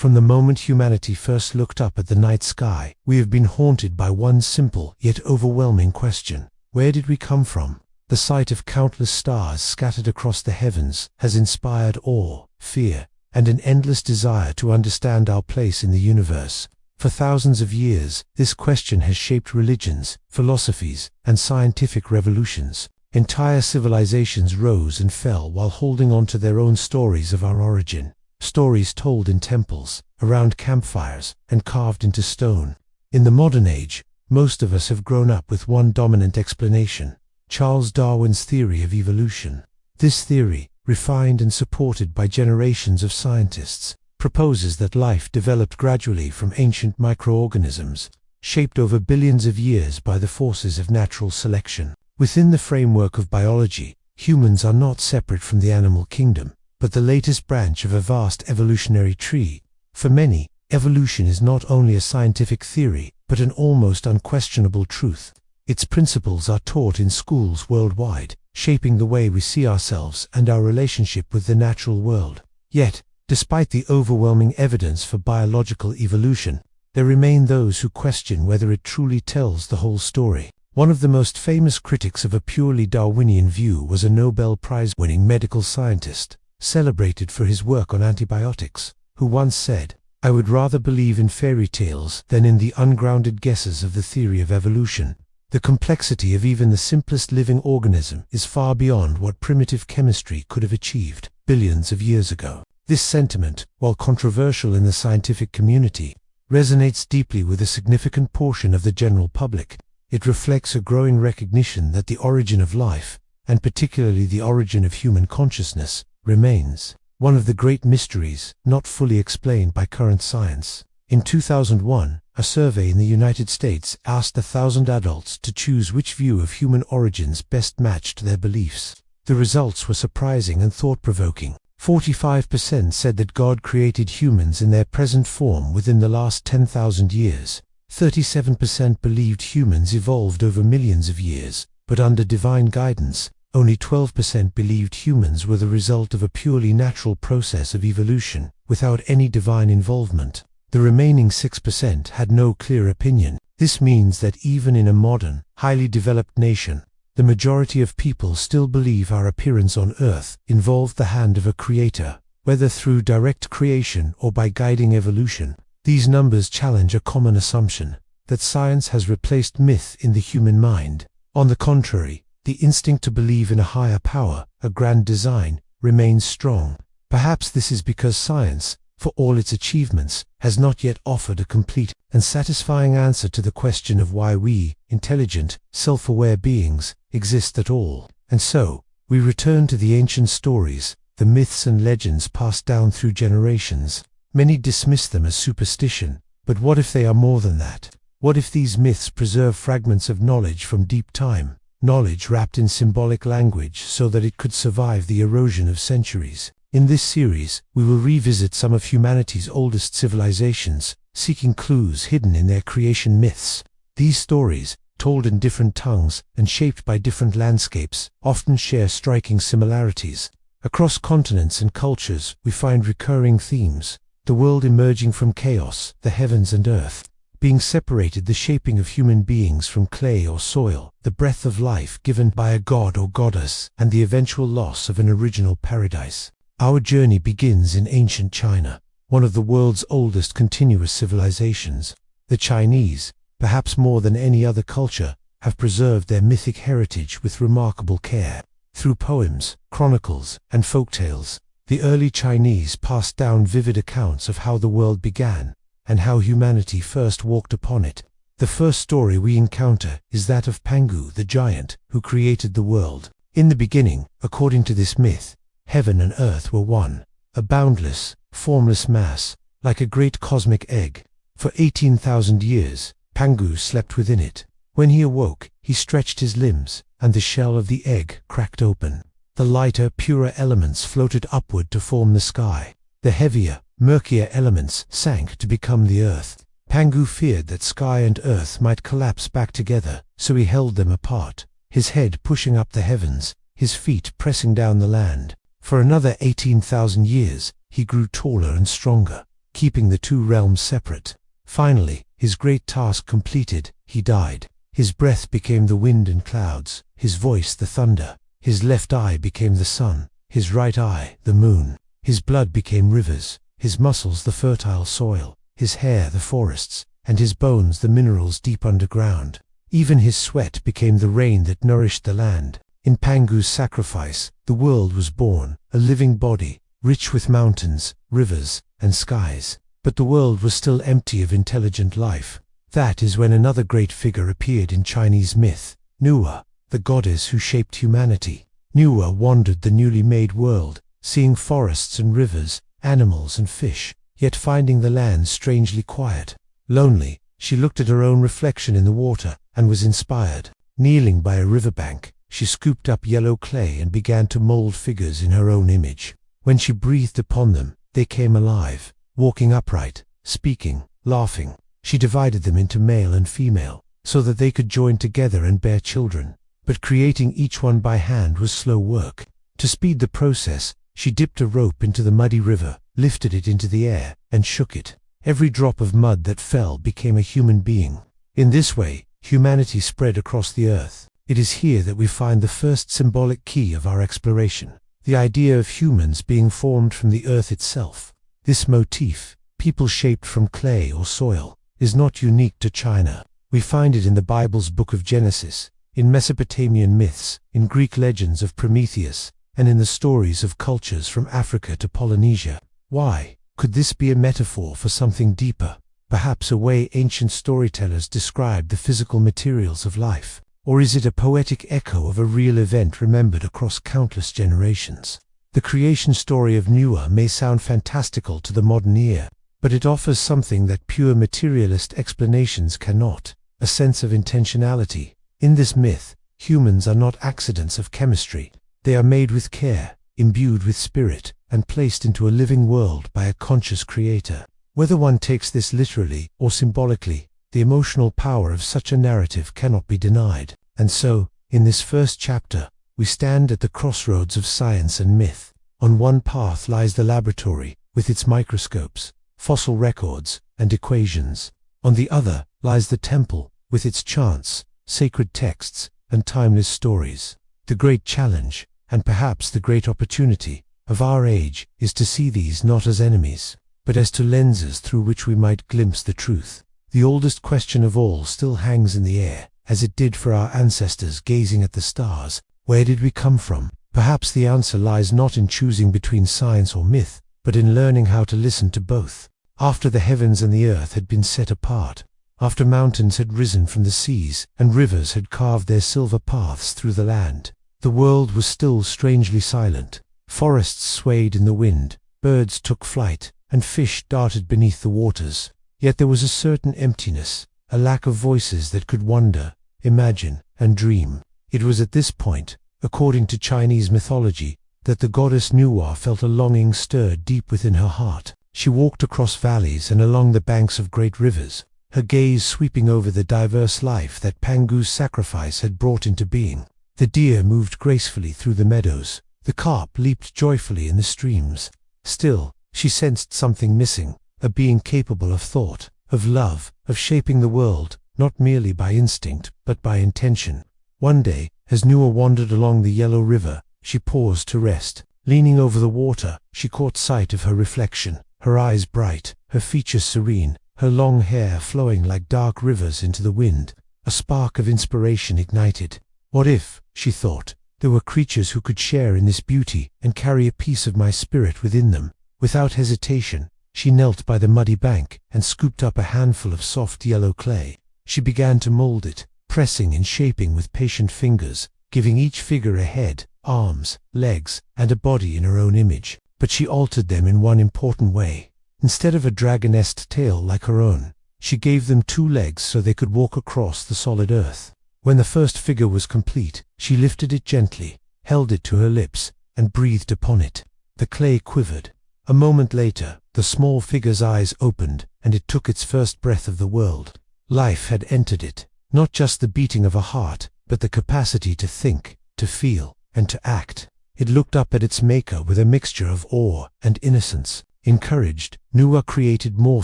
From the moment humanity first looked up at the night sky, we have been haunted by one simple yet overwhelming question. Where did we come from? The sight of countless stars scattered across the heavens has inspired awe, fear, and an endless desire to understand our place in the universe. For thousands of years, this question has shaped religions, philosophies, and scientific revolutions. Entire civilizations rose and fell while holding on to their own stories of our origin. Stories told in temples, around campfires, and carved into stone. In the modern age, most of us have grown up with one dominant explanation: Charles Darwin's theory of evolution. This theory, refined and supported by generations of scientists, proposes that life developed gradually from ancient microorganisms, shaped over billions of years by the forces of natural selection. Within the framework of biology, humans are not separate from the animal kingdom, but the latest branch of a vast evolutionary tree. For many, evolution is not only a scientific theory, but an almost unquestionable truth. Its principles are taught in schools worldwide, shaping the way we see ourselves and our relationship with the natural world. Yet, despite the overwhelming evidence for biological evolution, there remain those who question whether it truly tells the whole story. One of the most famous critics of a purely Darwinian view was a Nobel Prize-winning medical scientist, celebrated for his work on antibiotics, who once said, "I would rather believe in fairy tales than in the ungrounded guesses of the theory of evolution. The complexity of even the simplest living organism is far beyond what primitive chemistry could have achieved billions of years ago." This sentiment, while controversial in the scientific community, resonates deeply with a significant portion of the general public. It reflects a growing recognition that the origin of life, and particularly the origin of human consciousness, remains one of the great mysteries not fully explained by current science. In 2001, a survey in the United States asked 1,000 adults to choose which view of human origins best matched their beliefs. The results were surprising and thought-provoking. 45% said that God created humans in their present form within the last 10,000 years. 37% believed humans evolved over millions of years, but under divine guidance. Only 12% believed humans were the result of a purely natural process of evolution, without any divine involvement. The remaining 6% had no clear opinion. This means that even in a modern, highly developed nation, the majority of people still believe our appearance on Earth involved the hand of a creator, whether through direct creation or by guiding evolution. These numbers challenge a common assumption, that science has replaced myth in the human mind. On the contrary, the instinct to believe in a higher power, a grand design, remains strong. Perhaps this is because science, for all its achievements, has not yet offered a complete and satisfying answer to the question of why we, intelligent, self-aware beings, exist at all. And so, we return to the ancient stories, the myths and legends passed down through generations. Many dismiss them as superstition, but what if they are more than that? What if these myths preserve fragments of knowledge from deep time? Knowledge wrapped in symbolic language so that it could survive the erosion of centuries. In this series, we will revisit some of humanity's oldest civilizations, seeking clues hidden in their creation myths. These stories, told in different tongues and shaped by different landscapes, often share striking similarities. Across continents and cultures, we find recurring themes: the world emerging from chaos, the heavens and earth being separated, the shaping of human beings from clay or soil, the breath of life given by a god or goddess, and the eventual loss of an original paradise. Our journey begins in ancient China, one of the world's oldest continuous civilizations. The Chinese, perhaps more than any other culture, have preserved their mythic heritage with remarkable care. Through poems, chronicles, and folktales, the early Chinese passed down vivid accounts of how the world began, and how humanity first walked upon it. The first story we encounter is that of Pangu the giant, who created the world. In the beginning, according to this myth, heaven and earth were one, a boundless, formless mass, like a great cosmic egg. For 18,000 years, Pangu slept within it. When he awoke, he stretched his limbs, and the shell of the egg cracked open. The lighter, purer elements floated upward to form the sky. The heavier, murkier elements sank to become the earth. Pangu feared that sky and earth might collapse back together, so he held them apart, his head pushing up the heavens, his feet pressing down the land. For another 18,000 years, he grew taller and stronger. keeping the two realms separate. Finally, his great task completed, he died. His breath became the wind and clouds, his voice the thunder. His left eye became the sun, his right eye the moon. His blood became rivers, his muscles the fertile soil, his hair the forests, and his bones the minerals deep underground. Even his sweat became the rain that nourished the land. In Pangu's sacrifice, the world was born, a living body, rich with mountains, rivers, and skies. But the world was still empty of intelligent life. That is when another great figure appeared in Chinese myth, Nuwa, the goddess who shaped humanity. Nuwa wandered the newly made world, seeing forests and rivers, animals and fish, yet finding the land strangely quiet. Lonely, she looked at her own reflection in the water, and was inspired. Kneeling by a riverbank, she scooped up yellow clay and began to mold figures in her own image. When she breathed upon them, they came alive, walking upright, speaking, laughing. She divided them into male and female, so that they could join together and bear children. But creating each one by hand was slow work. To speed the process, she dipped a rope into the muddy river, lifted it into the air, and shook it. Every drop of mud that fell became a human being. In this way, humanity spread across the earth. It is here that we find the first symbolic key of our exploration, the idea of humans being formed from the earth itself. This motif, people shaped from clay or soil, is not unique to China. We find it in the Bible's book of Genesis, in Mesopotamian myths, in Greek legends of Prometheus, and in the stories of cultures from Africa to Polynesia. Why? Could this be a metaphor for something deeper? Perhaps a way ancient storytellers described the physical materials of life? Or is it a poetic echo of a real event remembered across countless generations? The creation story of Nuwa may sound fantastical to the modern ear, but it offers something that pure materialist explanations cannot: a sense of intentionality. In this myth, humans are not accidents of chemistry. They are made with care, imbued with spirit, and placed into a living world by a conscious creator. Whether one takes this literally or symbolically, the emotional power of such a narrative cannot be denied. And so, in this first chapter, we stand at the crossroads of science and myth. On one path lies the laboratory, with its microscopes, fossil records, and equations. On the other lies the temple, with its chants, sacred texts, and timeless stories. The great challenge, and perhaps the great opportunity, of our age is to see these not as enemies, but as to lenses through which we might glimpse the truth. The oldest question of all still hangs in the air, as it did for our ancestors gazing at the stars. Where did we come from? Perhaps the answer lies not in choosing between science or myth, but in learning how to listen to both. After the heavens and the earth had been set apart, after mountains had risen from the seas, and rivers had carved their silver paths through the land, the world was still strangely silent. Forests swayed in the wind, birds took flight, and fish darted beneath the waters. Yet there was a certain emptiness, a lack of voices that could wonder, imagine, and dream. It was at this point, according to Chinese mythology, that the goddess Nuwa felt a longing stir deep within her heart. She walked across valleys and along the banks of great rivers, her gaze sweeping over the diverse life that Pangu's sacrifice had brought into being. The deer moved gracefully through the meadows, the carp leaped joyfully in the streams. Still, she sensed something missing, a being capable of thought, of love, of shaping the world, not merely by instinct, but by intention. One day, as Nuwa wandered along the yellow river, she paused to rest. Leaning over the water, she caught sight of her reflection, her eyes bright, her features serene, her long hair flowing like dark rivers into the wind. A spark of inspiration ignited. What if, she thought, there were creatures who could share in this beauty and carry a piece of my spirit within them? Without hesitation, she knelt by the muddy bank and scooped up a handful of soft yellow clay. She began to mold it, pressing and shaping with patient fingers, giving each figure a head, arms, legs, and a body in her own image. But she altered them in one important way. Instead of a dragon-esque tail like her own, she gave them 2 legs so they could walk across the solid earth. When the first figure was complete, she lifted it gently, held it to her lips, and breathed upon it. The clay quivered. A moment later, the small figure's eyes opened, and it took its first breath of the world. Life had entered it, not just the beating of a heart, but the capacity to think, to feel, and to act. It looked up at its maker with a mixture of awe and innocence. Encouraged, Nuwa created more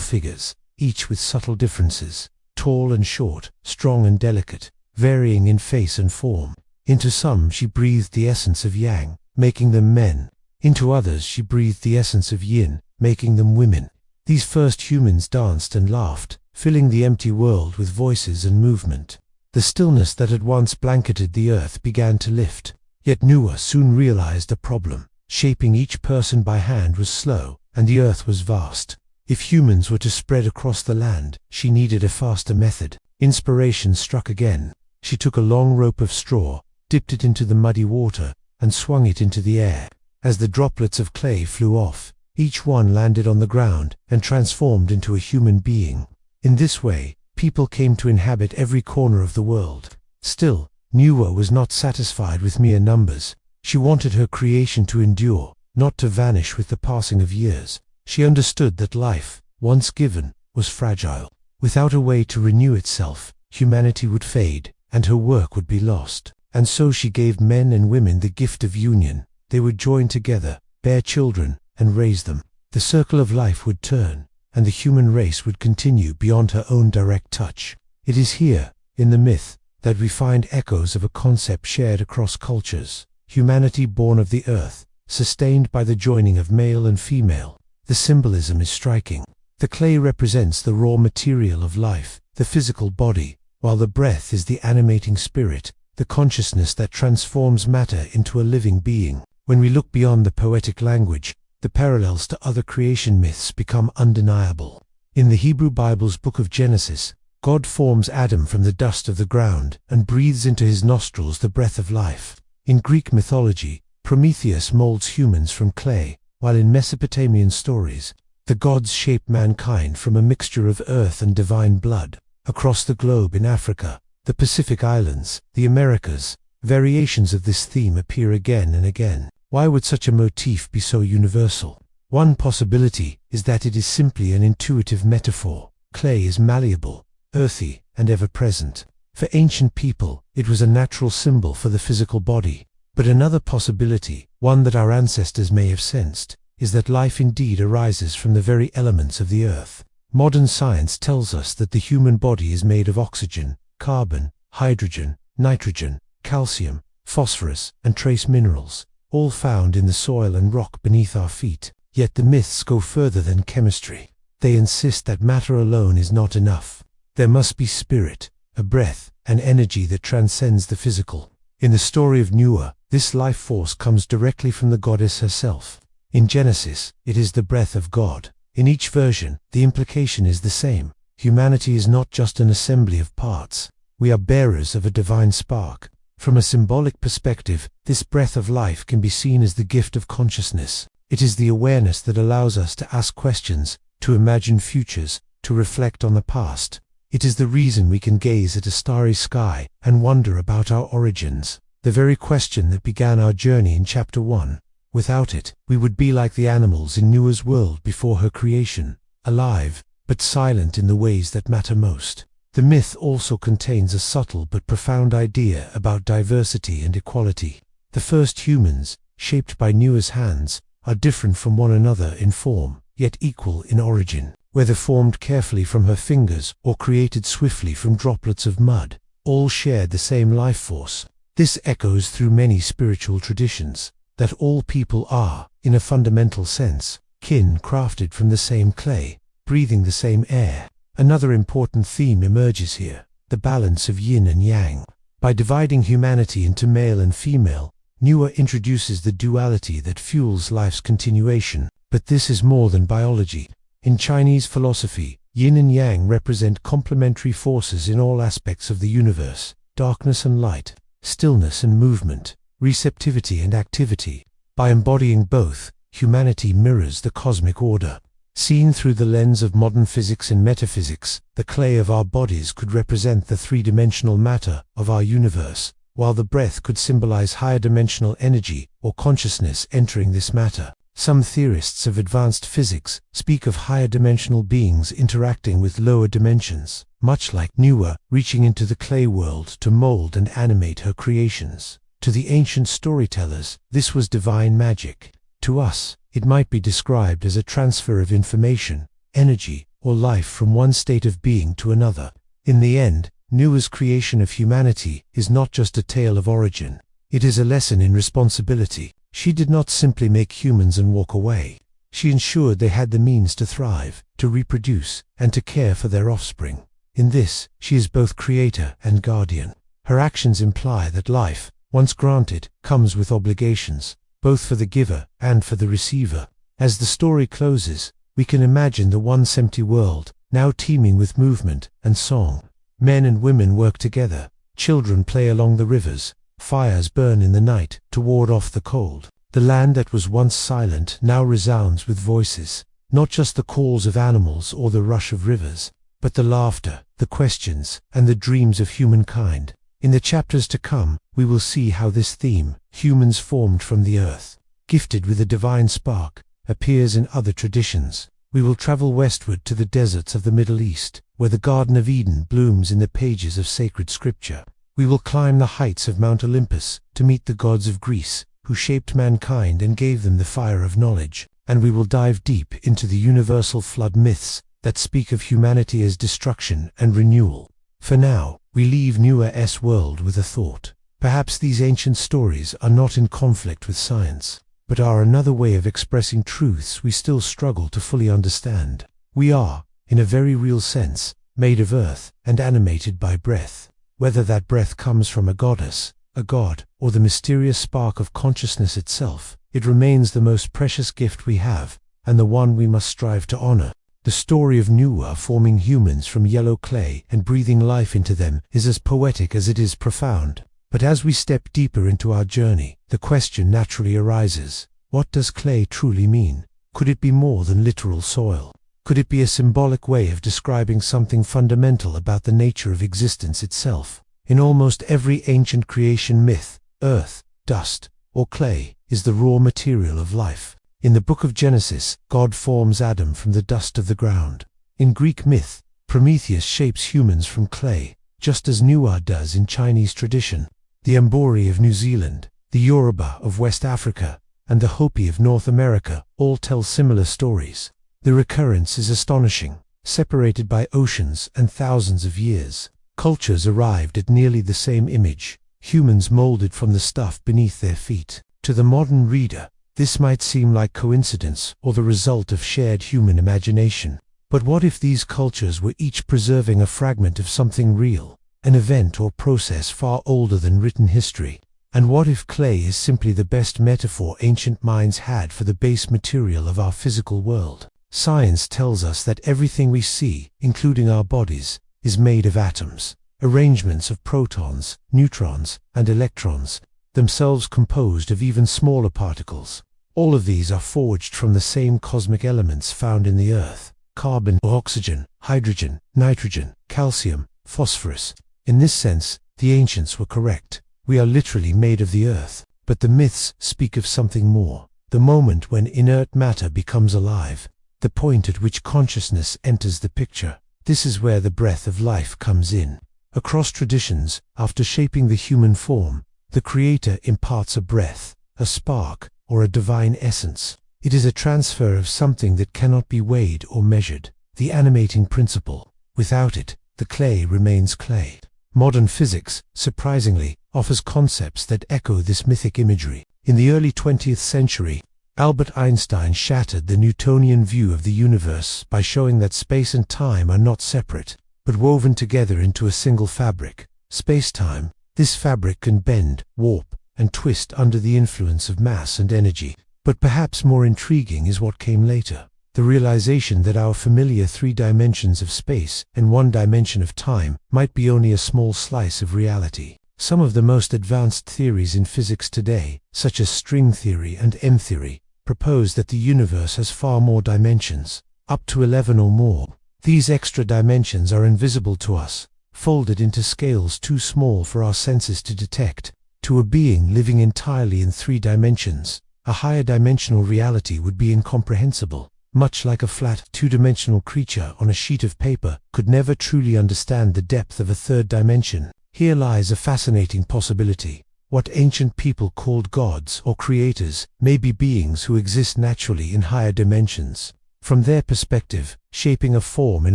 figures, each with subtle differences, tall and short, strong and delicate, varying in face and form. Into some she breathed the essence of yang, making them men. Into others she breathed the essence of yin, making them women. These first humans danced and laughed, filling the empty world with voices and movement. The stillness that had once blanketed the earth began to lift. Yet Nuwa soon realized a problem. Shaping each person by hand was slow, and the earth was vast. If humans were to spread across the land, she needed a faster method. Inspiration struck again. She took a long rope of straw, dipped it into the muddy water, and swung it into the air. As the droplets of clay flew off, each one landed on the ground and transformed into a human being. In this way, people came to inhabit every corner of the world. Still, Nuwa was not satisfied with mere numbers. She wanted her creation to endure, not to vanish with the passing of years. She understood that life, once given, was fragile. Without a way to renew itself, humanity would fade, and her work would be lost. And so she gave men and women the gift of union. They would join together, bear children, and raise them. The circle of life would turn, and the human race would continue beyond her own direct touch. It is here, in the myth, that we find echoes of a concept shared across cultures. Humanity born of the earth, sustained by the joining of male and female. The symbolism is striking. The clay represents the raw material of life, the physical body, while the breath is the animating spirit, the consciousness that transforms matter into a living being. When we look beyond the poetic language, the parallels to other creation myths become undeniable. In the Hebrew Bible's book of Genesis, God forms Adam from the dust of the ground and breathes into his nostrils the breath of life. In Greek mythology, Prometheus molds humans from clay, while in Mesopotamian stories, the gods shape mankind from a mixture of earth and divine blood. Across the globe in Africa, the Pacific Islands, the Americas, variations of this theme appear again and again. Why would such a motif be so universal? One possibility is that it is simply an intuitive metaphor. Clay is malleable, earthy, and ever-present. For ancient people, it was a natural symbol for the physical body. But another possibility, one that our ancestors may have sensed, is that life indeed arises from the very elements of the earth. Modern science tells us that the human body is made of oxygen, carbon, hydrogen, nitrogen, calcium, phosphorus, and trace minerals, all found in the soil and rock beneath our feet. Yet the myths go further than chemistry. They insist that matter alone is not enough. There must be spirit, a breath, an energy that transcends the physical. In the story of Nuwa, this life force comes directly from the goddess herself. In Genesis, it is the breath of God. In each version, the implication is the same. Humanity is not just an assembly of parts. We are bearers of a divine spark. From a symbolic perspective, this breath of life can be seen as the gift of consciousness. It is the awareness that allows us to ask questions, to imagine futures, to reflect on the past. It is the reason we can gaze at a starry sky and wonder about our origins, the very question that began our journey in Chapter 1. Without it, we would be like the animals in Nuwa's world before her creation, alive, but silent in the ways that matter most. The myth also contains a subtle but profound idea about diversity and equality. The first humans, shaped by Nuwa's hands, are different from one another in form, yet equal in origin. Whether formed carefully from her fingers or created swiftly from droplets of mud, all shared the same life force. This echoes through many spiritual traditions, that all people are, in a fundamental sense, kin crafted from the same clay, breathing the same air. Another important theme emerges here, the balance of yin and yang. By dividing humanity into male and female, Nuwa introduces the duality that fuels life's continuation. But this is more than biology. In Chinese philosophy, yin and yang represent complementary forces in all aspects of the universe: darkness and light, stillness and movement, receptivity and activity. By embodying both, humanity mirrors the cosmic order. Seen through the lens of modern physics and metaphysics, the clay of our bodies could represent the three-dimensional matter of our universe, while the breath could symbolize higher dimensional energy or consciousness entering this matter. Some theorists of advanced physics speak of higher dimensional beings interacting with lower dimensions, much like Nuwa reaching into the clay world to mold and animate her creations. To the ancient storytellers, this was divine magic. To us, it might be described as a transfer of information, energy, or life from one state of being to another. In the end, Nua's creation of humanity is not just a tale of origin. It is a lesson in responsibility. She did not simply make humans and walk away. She ensured they had the means to thrive, to reproduce, and to care for their offspring. In this, she is both creator and guardian. Her actions imply that life, once granted, comes with obligations, both for the giver and for the receiver. As the story closes, we can imagine the once empty world, now teeming with movement and song. Men and women work together, children play along the rivers, fires burn in the night to ward off the cold. The land that was once silent now resounds with voices, not just the calls of animals or the rush of rivers, but the laughter, the questions, and the dreams of humankind. In the chapters to come, we will see how this theme, humans formed from the earth, gifted with a divine spark, appears in other traditions. We will travel westward to the deserts of the Middle East, where the Garden of Eden blooms in the pages of sacred scripture. We will climb the heights of Mount Olympus to meet the gods of Greece, who shaped mankind and gave them the fire of knowledge. And we will dive deep into the universal flood myths that speak of humanity as destruction and renewal. For now, we leave Nua's world with a thought. Perhaps these ancient stories are not in conflict with science, but are another way of expressing truths we still struggle to fully understand. We are, in a very real sense, made of earth and animated by breath. Whether that breath comes from a goddess, a god, or the mysterious spark of consciousness itself, it remains the most precious gift we have, and the one we must strive to honor. The story of Nua forming humans from yellow clay and breathing life into them is as poetic as it is profound. But as we step deeper into our journey, the question naturally arises: what does clay truly mean? Could it be more than literal soil? Could it be a symbolic way of describing something fundamental about the nature of existence itself? In almost every ancient creation myth, earth, dust, or clay is the raw material of life. In the book of Genesis, God forms Adam from the dust of the ground. In Greek myth, Prometheus shapes humans from clay, just as Nua does in Chinese tradition. The Ambori of New Zealand, the Yoruba of West Africa, and the Hopi of North America all tell similar stories. The recurrence is astonishing. Separated by oceans and thousands of years, cultures arrived at nearly the same image, humans molded from the stuff beneath their feet. To the modern reader, this might seem like coincidence or the result of shared human imagination. But what if these cultures were each preserving a fragment of something real, an event or process far older than written history? And what if clay is simply the best metaphor ancient minds had for the base material of our physical world? Science tells us that everything we see, including our bodies, is made of atoms, arrangements of protons, neutrons, and electrons, themselves composed of even smaller particles. All of these are forged from the same cosmic elements found in the earth: carbon or oxygen, hydrogen, nitrogen, calcium, phosphorus. In this sense, the ancients were correct. We are literally made of the earth. But the myths speak of something more: the moment when inert matter becomes alive, the point at which consciousness enters the picture. This is where the breath of life comes in. Across traditions, after shaping the human form, the Creator imparts a breath, a spark, or a divine essence. It is a transfer of something that cannot be weighed or measured, the animating principle. Without it, the clay remains clay. Modern physics, surprisingly, offers concepts that echo this mythic imagery. In the early 20th century, Albert Einstein shattered the Newtonian view of the universe by showing that space and time are not separate, but woven together into a single fabric, space-time. This fabric can bend, warp, and twist under the influence of mass and energy. But perhaps more intriguing is what came later: the realization that our familiar 3 dimensions of space and 1 dimension of time might be only a small slice of reality. Some of the most advanced theories in physics today, such as string theory and M-theory, propose that the universe has far more dimensions, up to 11 or more. These extra dimensions are invisible to us, folded into scales too small for our senses to detect. To a being living entirely in 3 dimensions, a higher dimensional reality would be incomprehensible. Much like a flat, 2-dimensional creature on a sheet of paper could never truly understand the depth of a 3rd dimension. Here lies a fascinating possibility. What ancient people called gods or creators may be beings who exist naturally in higher dimensions. From their perspective, shaping a form in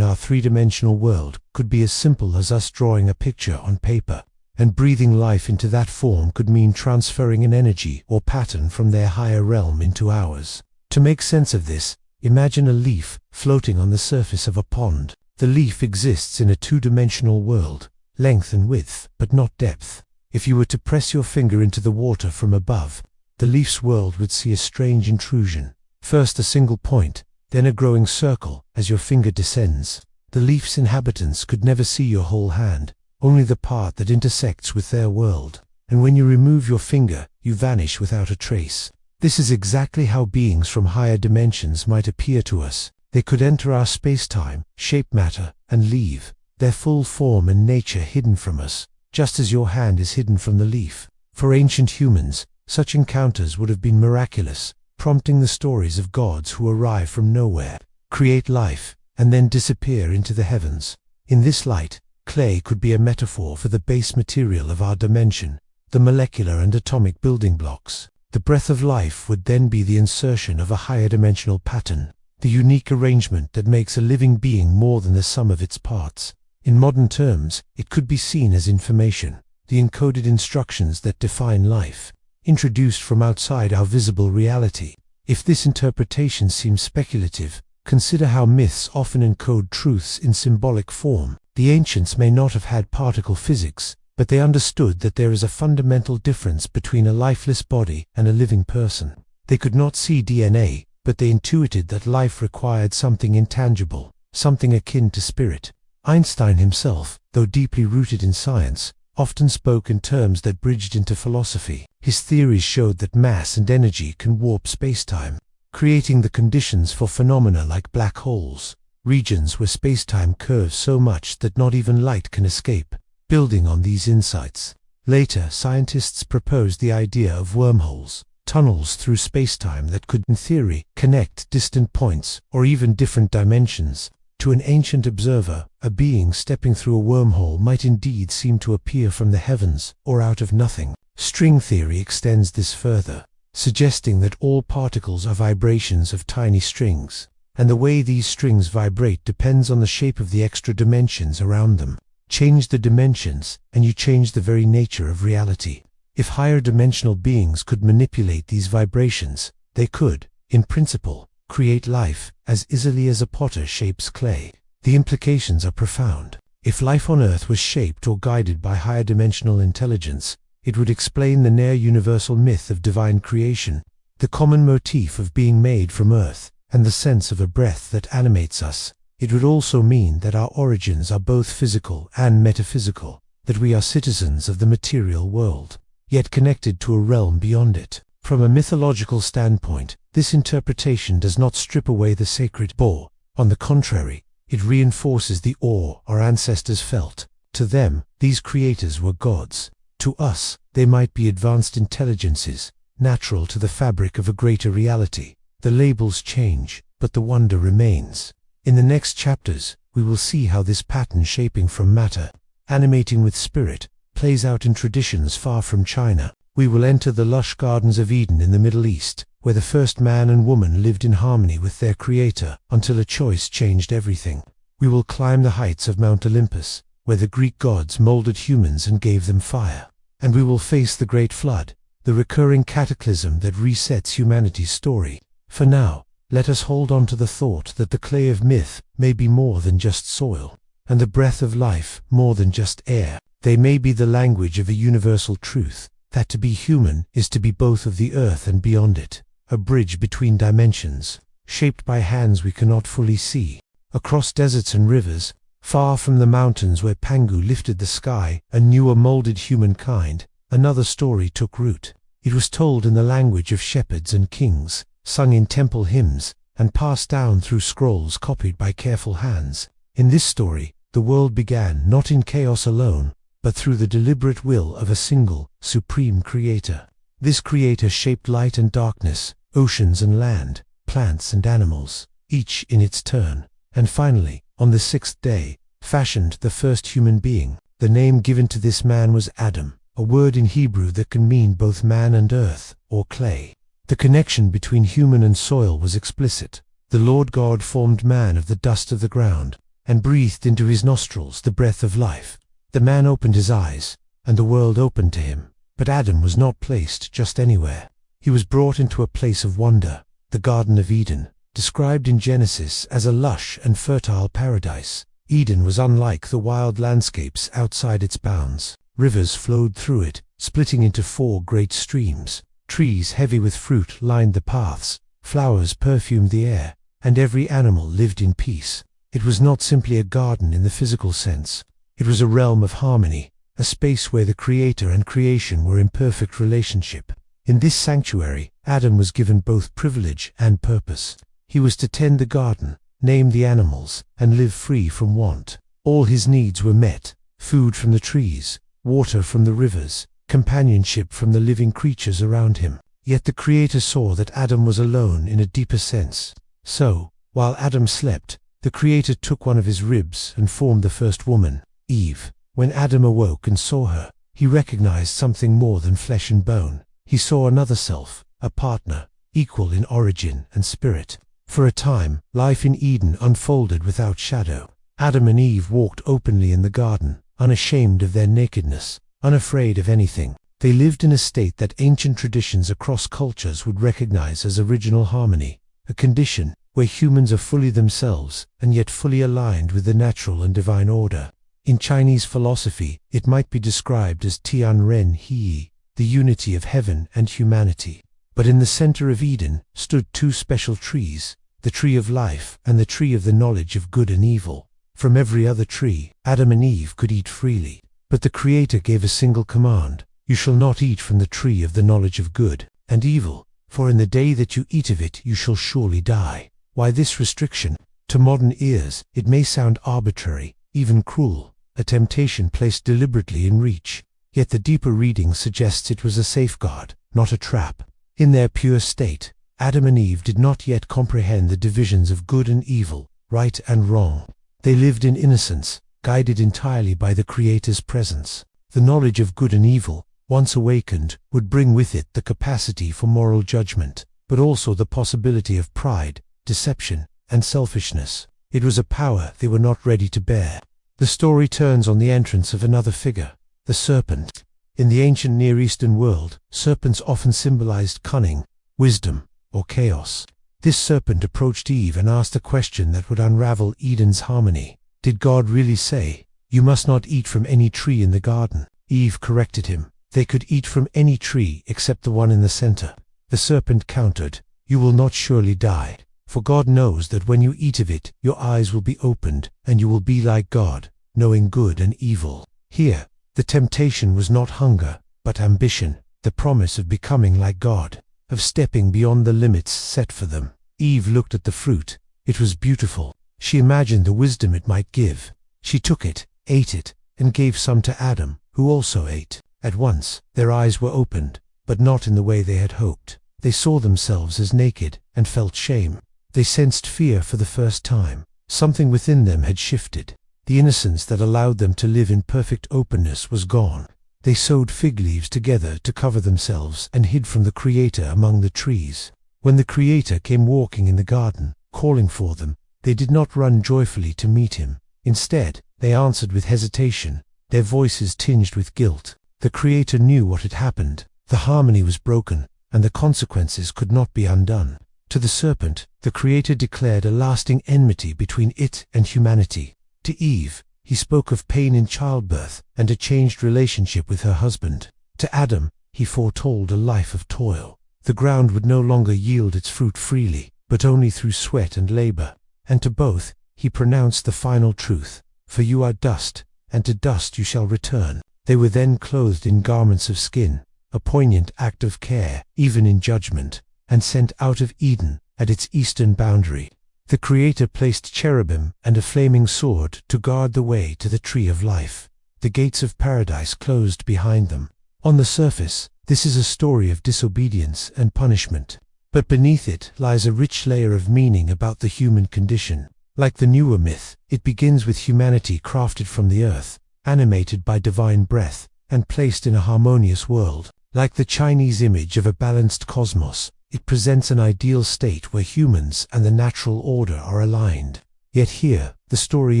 our three-dimensional world could be as simple as us drawing a picture on paper, and breathing life into that form could mean transferring an energy or pattern from their higher realm into ours. To make sense of this, imagine a leaf floating on the surface of a pond. The leaf exists in a two-dimensional world, length and width, but not depth. If you were to press your finger into the water from above, the leaf's world would see a strange intrusion. First a single point, then a growing circle as your finger descends. The leaf's inhabitants could never see your whole hand, only the part that intersects with their world. And when you remove your finger, you vanish without a trace. This is exactly how beings from higher dimensions might appear to us. They could enter our space-time, shape matter, and leave, their full form and nature hidden from us, just as your hand is hidden from the leaf. For ancient humans, such encounters would have been miraculous, prompting the stories of gods who arrive from nowhere, create life, and then disappear into the heavens. In this light, clay could be a metaphor for the base material of our dimension, the molecular and atomic building blocks. The breath of life would then be the insertion of a higher dimensional pattern, the unique arrangement that makes a living being more than the sum of its parts. In modern terms, it could be seen as information, the encoded instructions that define life, introduced from outside our visible reality. If this interpretation seems speculative, consider how myths often encode truths in symbolic form. The ancients may not have had particle physics, but they understood that there is a fundamental difference between a lifeless body and a living person. They could not see DNA, but they intuited that life required something intangible, something akin to spirit. Einstein himself, though deeply rooted in science, often spoke in terms that bridged into philosophy. His theories showed that mass and energy can warp spacetime, creating the conditions for phenomena like black holes, regions where spacetime curves so much that not even light can escape. Building on these insights, later scientists proposed the idea of wormholes, tunnels through spacetime that could, in theory, connect distant points or even different dimensions. To an ancient observer, a being stepping through a wormhole might indeed seem to appear from the heavens or out of nothing. String theory extends this further, suggesting that all particles are vibrations of tiny strings, and the way these strings vibrate depends on the shape of the extra dimensions around them. Change the dimensions, and you change the very nature of reality. If higher dimensional beings could manipulate these vibrations, they could, in principle, create life as easily as a potter shapes clay. The implications are profound. If life on Earth was shaped or guided by higher dimensional intelligence, it would explain the near-universal myth of divine creation, the common motif of being made from Earth, and the sense of a breath that animates us. It would also mean that our origins are both physical and metaphysical, that we are citizens of the material world, yet connected to a realm beyond it. From a mythological standpoint, this interpretation does not strip away the sacred awe. On the contrary, it reinforces the awe our ancestors felt. To them, these creators were gods. To us, they might be advanced intelligences, natural to the fabric of a greater reality. The labels change, but the wonder remains. In the next chapters, we will see how this pattern shaping from matter, animating with spirit, plays out in traditions far from China. We will enter the lush gardens of Eden in the Middle East, where the first man and woman lived in harmony with their Creator until a choice changed everything. We will climb the heights of Mount Olympus, where the Greek gods molded humans and gave them fire. And we will face the Great Flood, the recurring cataclysm that resets humanity's story. For now, let us hold on to the thought that the clay of myth may be more than just soil, and the breath of life more than just air. They may be the language of a universal truth, that to be human is to be both of the earth and beyond it, a bridge between dimensions, shaped by hands we cannot fully see. Across deserts and rivers, far from the mountains where Pangu lifted the sky and knew a molded humankind, another story took root. It was told in the language of shepherds and kings, sung in temple hymns, and passed down through scrolls copied by careful hands. In this story, the world began not in chaos alone, but through the deliberate will of a single, supreme creator. This creator shaped light and darkness, oceans and land, plants and animals, each in its turn, and finally, on the sixth day, fashioned the first human being. The name given to this man was Adam. a word in Hebrew that can mean both man and earth, or clay. The connection between human and soil was explicit. The Lord God formed man of the dust of the ground, and breathed into his nostrils the breath of life. The man opened his eyes, and the world opened to him. But Adam was not placed just anywhere. He was brought into a place of wonder, the Garden of Eden, described in Genesis as a lush and fertile paradise. Eden was unlike the wild landscapes outside its bounds. Rivers flowed through it, splitting into 4 great streams. Trees heavy with fruit lined the paths, flowers perfumed the air, and every animal lived in peace. It was not simply a garden in the physical sense. It was a realm of harmony, a space where the Creator and creation were in perfect relationship. In this sanctuary, Adam was given both privilege and purpose. He was to tend the garden, name the animals, and live free from want. All his needs were met: food from the trees, water from the rivers, companionship from the living creatures around him. Yet the Creator saw that Adam was alone in a deeper sense. So, while Adam slept, the Creator took one of his ribs and formed the first woman, Eve. When Adam awoke and saw her, he recognized something more than flesh and bone. He saw another self, a partner, equal in origin and spirit. For a time, life in Eden unfolded without shadow. Adam and Eve walked openly in the garden, unashamed of their nakedness, unafraid of anything. They lived in a state that ancient traditions across cultures would recognize as original harmony, a condition where humans are fully themselves and yet fully aligned with the natural and divine order. In Chinese philosophy, it might be described as Tian Ren He, the unity of heaven and humanity. But in the center of Eden stood 2 special trees, the tree of life and the tree of the knowledge of good and evil. From every other tree, Adam and Eve could eat freely. But the Creator gave a single command: "You shall not eat from the tree of the knowledge of good and evil, for in the day that you eat of it you shall surely die." Why this restriction? To modern ears, it may sound arbitrary, even cruel, a temptation placed deliberately in reach. Yet the deeper reading suggests it was a safeguard, not a trap. In their pure state, Adam and Eve did not yet comprehend the divisions of good and evil, right and wrong. They lived in innocence, guided entirely by the Creator's presence. The knowledge of good and evil, once awakened, would bring with it the capacity for moral judgment, but also the possibility of pride, deception, and selfishness. It was a power they were not ready to bear. The story turns on the entrance of another figure, the serpent. In the ancient Near Eastern world, serpents often symbolized cunning, wisdom, or chaos. This serpent approached Eve and asked a question that would unravel Eden's harmony. Did God really say, "You must not eat from any tree in the garden"? Eve corrected him. They could eat from any tree except the one in the center. The serpent countered, "You will not surely die. For God knows that when you eat of it, your eyes will be opened, and you will be like God, knowing good and evil." Here, the temptation was not hunger, but ambition, the promise of becoming like God, of stepping beyond the limits set for them. Eve looked at the fruit. It was beautiful. She imagined the wisdom it might give. She took it, ate it, and gave some to Adam, who also ate. At once, their eyes were opened, but not in the way they had hoped. They saw themselves as naked, and felt shame. They sensed fear for the first time. Something within them had shifted. The innocence that allowed them to live in perfect openness was gone. They sewed fig leaves together to cover themselves and hid from the Creator among the trees. When the Creator came walking in the garden, calling for them, they did not run joyfully to meet him. Instead, they answered with hesitation, their voices tinged with guilt. The Creator knew what had happened. The harmony was broken, and the consequences could not be undone. To the serpent, the Creator declared a lasting enmity between it and humanity. To Eve, he spoke of pain in childbirth and a changed relationship with her husband. To Adam, he foretold a life of toil. The ground would no longer yield its fruit freely, but only through sweat and labor. And to both, he pronounced the final truth: "For you are dust, and to dust you shall return." They were then clothed in garments of skin, a poignant act of care, even in judgment, and sent out of Eden at its eastern boundary. The Creator placed cherubim and a flaming sword to guard the way to the tree of life. The gates of paradise closed behind them. On the surface, this is a story of disobedience and punishment. But beneath it lies a rich layer of meaning about the human condition. Like the newer myth, it begins with humanity crafted from the earth, animated by divine breath, and placed in a harmonious world. Like the Chinese image of a balanced cosmos, it presents an ideal state where humans and the natural order are aligned. Yet here, the story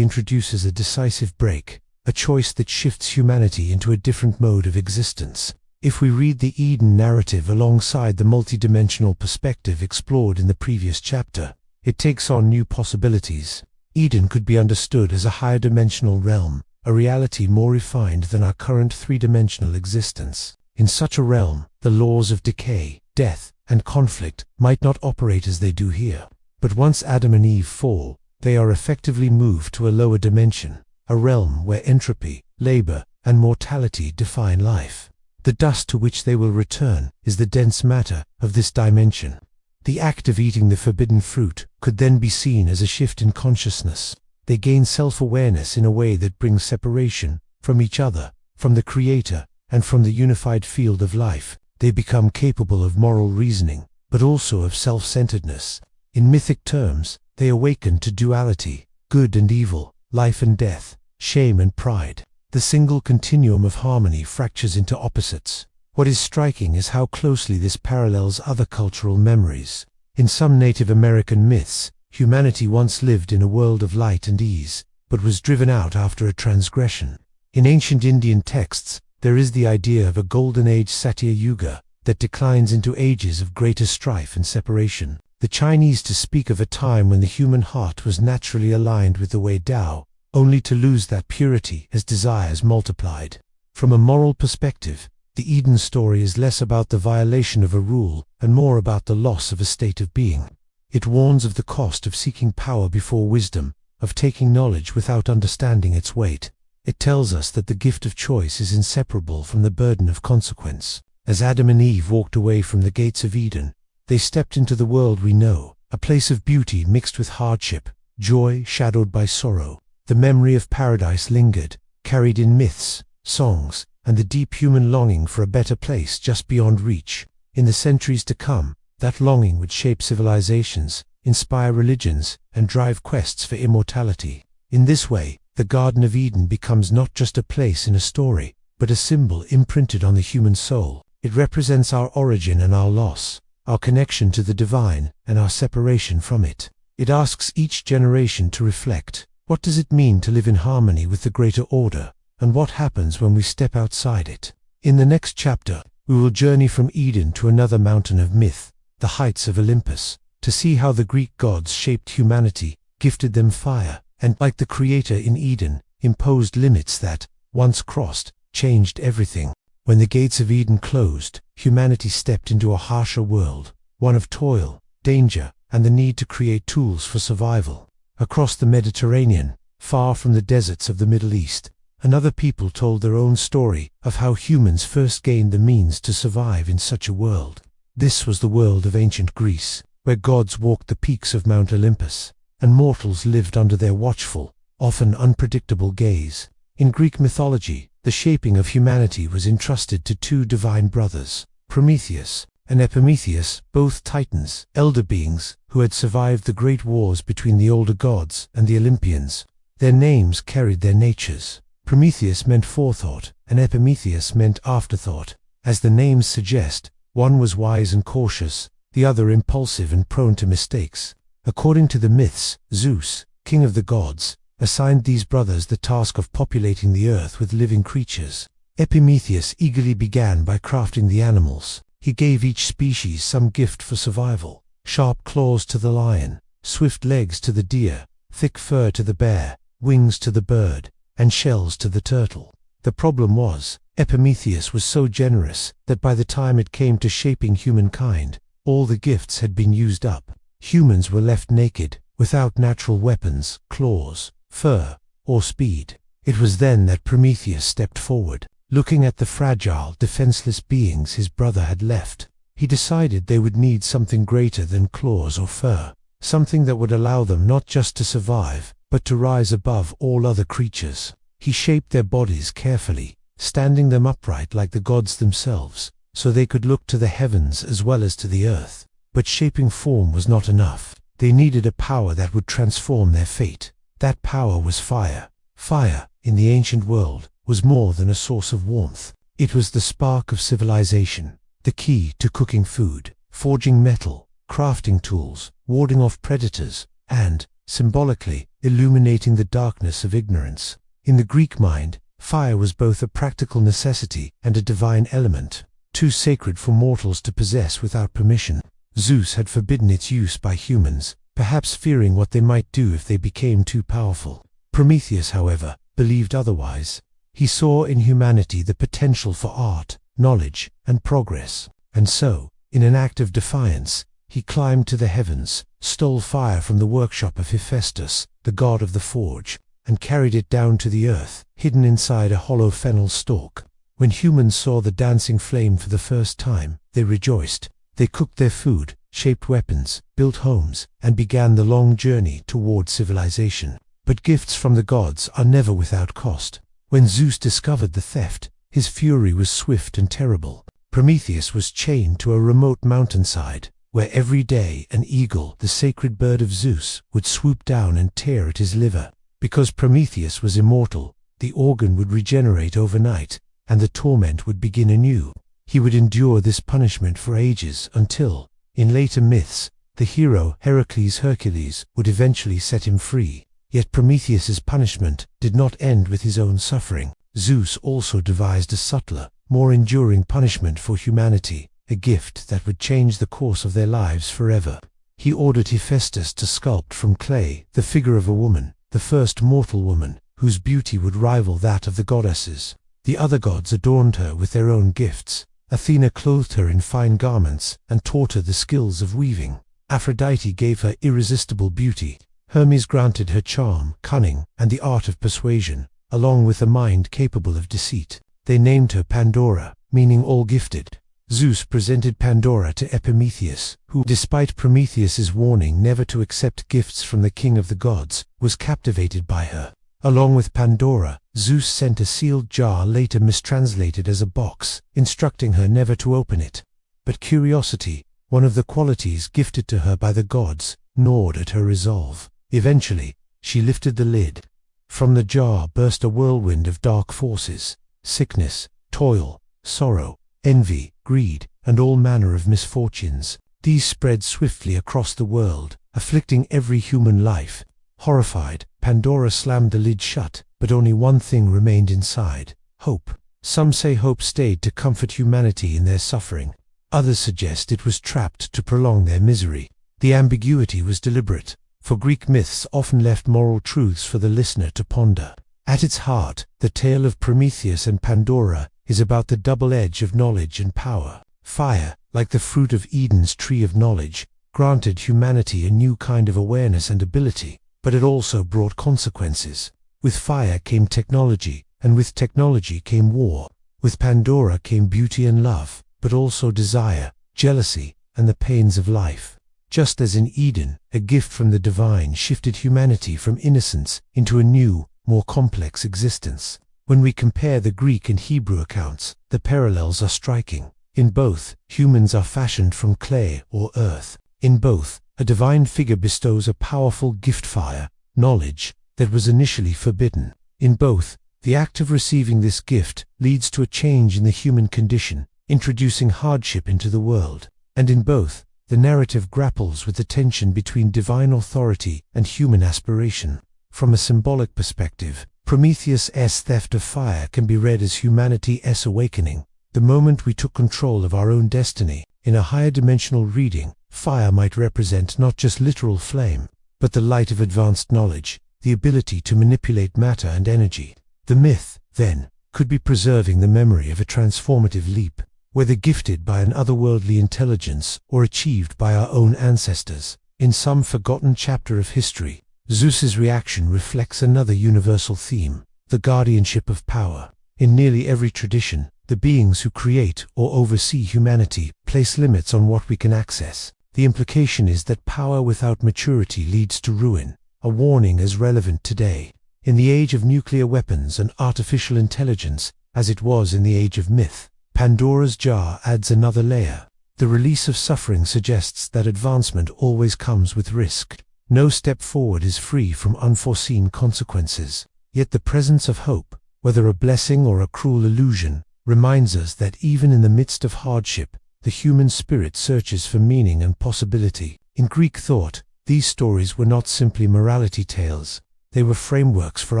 introduces a decisive break, a choice that shifts humanity into a different mode of existence. If we read the Eden narrative alongside the multidimensional perspective explored in the previous chapter, it takes on new possibilities. Eden could be understood as a higher dimensional realm, a reality more refined than our current three-dimensional existence. In such a realm, the laws of decay, death, and conflict might not operate as they do here. But once Adam and Eve fall, they are effectively moved to a lower dimension, a realm where entropy, labor, and mortality define life. The dust to which they will return is the dense matter of this dimension. The act of eating the forbidden fruit could then be seen as a shift in consciousness. They gain self-awareness in a way that brings separation from each other, from the Creator, and from the unified field of life. They become capable of moral reasoning, but also of self-centeredness. In mythic terms, they awaken to duality, good and evil, life and death, shame and pride. The single continuum of harmony fractures into opposites. What is striking is how closely this parallels other cultural memories. In some Native American myths, humanity once lived in a world of light and ease, but was driven out after a transgression. In ancient Indian texts, there is the idea of a golden age Satya Yuga that declines into ages of greater strife and separation. The Chinese speak of a time when the human heart was naturally aligned with the Way Tao, only to lose that purity as desires multiplied. From a moral perspective, the Eden story is less about the violation of a rule and more about the loss of a state of being. It warns of the cost of seeking power before wisdom, of taking knowledge without understanding its weight. It tells us that the gift of choice is inseparable from the burden of consequence. As Adam and Eve walked away from the gates of Eden, they stepped into the world we know, a place of beauty mixed with hardship, joy shadowed by sorrow. The memory of paradise lingered, carried in myths, songs, and the deep human longing for a better place just beyond reach. In the centuries to come, that longing would shape civilizations, inspire religions, and drive quests for immortality. In this way, the Garden of Eden becomes not just a place in a story, but a symbol imprinted on the human soul. It represents our origin and our loss, our connection to the divine and our separation from it. It asks each generation to reflect, what does it mean to live in harmony with the greater order, and what happens when we step outside it? In the next chapter, we will journey from Eden to another mountain of myth, the heights of Olympus, to see how the Greek gods shaped humanity, gifted them fire, and, like the Creator in Eden, imposed limits that, once crossed, changed everything. When the gates of Eden closed, humanity stepped into a harsher world, one of toil, danger, and the need to create tools for survival. Across the Mediterranean, far from the deserts of the Middle East, another people told their own story of how humans first gained the means to survive in such a world. This was the world of ancient Greece, where gods walked the peaks of Mount Olympus, and mortals lived under their watchful, often unpredictable gaze. In Greek mythology, the shaping of humanity was entrusted to two divine brothers, Prometheus and Epimetheus, both titans, elder beings, who had survived the great wars between the older gods and the Olympians. Their names carried their natures. Prometheus meant forethought, and Epimetheus meant afterthought. As the names suggest, one was wise and cautious, the other impulsive and prone to mistakes. According to the myths, Zeus, king of the gods, assigned these brothers the task of populating the earth with living creatures. Epimetheus eagerly began by crafting the animals. He gave each species some gift for survival: sharp claws to the lion, swift legs to the deer, thick fur to the bear, wings to the bird, and shells to the turtle. The problem was, Epimetheus was so generous that by the time it came to shaping humankind, all the gifts had been used up. Humans were left naked, without natural weapons, claws, fur, or speed. It was then that Prometheus stepped forward. Looking at the fragile, defenseless beings his brother had left, he decided they would need something greater than claws or fur, something that would allow them not just to survive, but to rise above all other creatures. He shaped their bodies carefully, standing them upright like the gods themselves, so they could look to the heavens as well as to the earth. But shaping form was not enough. They needed a power that would transform their fate. That power was fire. Fire, in the ancient world, was more than a source of warmth. It was the spark of civilization, the key to cooking food, forging metal, crafting tools, warding off predators, and, symbolically, illuminating the darkness of ignorance. In the Greek mind, fire was both a practical necessity and a divine element, too sacred for mortals to possess without permission. Zeus had forbidden its use by humans, perhaps fearing what they might do if they became too powerful. Prometheus, however, believed otherwise. He saw in humanity the potential for art, knowledge, and progress, and so, in an act of defiance, he climbed to the heavens, stole fire from the workshop of Hephaestus, the god of the forge, and carried it down to the earth, hidden inside a hollow fennel stalk. When humans saw the dancing flame for the first time, they rejoiced. They cooked their food, shaped weapons, built homes, and began the long journey toward civilization. But gifts from the gods are never without cost. When Zeus discovered the theft, his fury was swift and terrible. Prometheus was chained to a remote mountainside, where every day an eagle, the sacred bird of Zeus, would swoop down and tear at his liver. Because Prometheus was immortal, the organ would regenerate overnight, and the torment would begin anew. He would endure this punishment for ages until, in later myths, the hero Hercules would eventually set him free. Yet Prometheus's punishment did not end with his own suffering. Zeus also devised a subtler, more enduring punishment for humanity, a gift that would change the course of their lives forever. He ordered Hephaestus to sculpt from clay the figure of a woman, the first mortal woman, whose beauty would rival that of the goddesses. The other gods adorned her with their own gifts. Athena clothed her in fine garments and taught her the skills of weaving. Aphrodite gave her irresistible beauty. Hermes granted her charm, cunning, and the art of persuasion, along with a mind capable of deceit. They named her Pandora, meaning all-gifted. Zeus presented Pandora to Epimetheus, who, despite Prometheus's warning never to accept gifts from the king of the gods, was captivated by her. Along with Pandora, Zeus sent a sealed jar later mistranslated as a box, instructing her never to open it. But curiosity, one of the qualities gifted to her by the gods, gnawed at her resolve. Eventually, she lifted the lid. From the jar burst a whirlwind of dark forces: sickness, toil, sorrow, envy, greed, and all manner of misfortunes. These spread swiftly across the world, afflicting every human life. Horrified, Pandora slammed the lid shut, but only one thing remained inside: hope. Some say hope stayed to comfort humanity in their suffering. Others suggest it was trapped to prolong their misery. The ambiguity was deliberate, for Greek myths often left moral truths for the listener to ponder. At its heart, the tale of Prometheus and Pandora is about the double edge of knowledge and power. Fire, like the fruit of Eden's tree of knowledge, granted humanity a new kind of awareness and ability, but it also brought consequences. With fire came technology, and with technology came war. With Pandora came beauty and love, but also desire, jealousy, and the pains of life. Just as in Eden, a gift from the divine shifted humanity from innocence into a new, more complex existence. When we compare the Greek and Hebrew accounts, the parallels are striking. In both, humans are fashioned from clay or earth. In both, a divine figure bestows a powerful gift, fire, knowledge, that was initially forbidden. In both, the act of receiving this gift leads to a change in the human condition, introducing hardship into the world. And in both, the narrative grapples with the tension between divine authority and human aspiration. From a symbolic perspective, Prometheus' theft of fire can be read as humanity's awakening, the moment we took control of our own destiny. In a higher dimensional reading, fire might represent not just literal flame, but the light of advanced knowledge, the ability to manipulate matter and energy. The myth, then, could be preserving the memory of a transformative leap, whether gifted by an otherworldly intelligence or achieved by our own ancestors. In some forgotten chapter of history, Zeus's reaction reflects another universal theme: the guardianship of power. In nearly every tradition, the beings who create or oversee humanity place limits on what we can access. The implication is that power without maturity leads to ruin, a warning as relevant today. In the age of nuclear weapons and artificial intelligence, as it was in the age of myth, Pandora's jar adds another layer. The release of suffering suggests that advancement always comes with risk. No step forward is free from unforeseen consequences. Yet the presence of hope, whether a blessing or a cruel illusion, reminds us that even in the midst of hardship, the human spirit searches for meaning and possibility. In Greek thought, these stories were not simply morality tales. They were frameworks for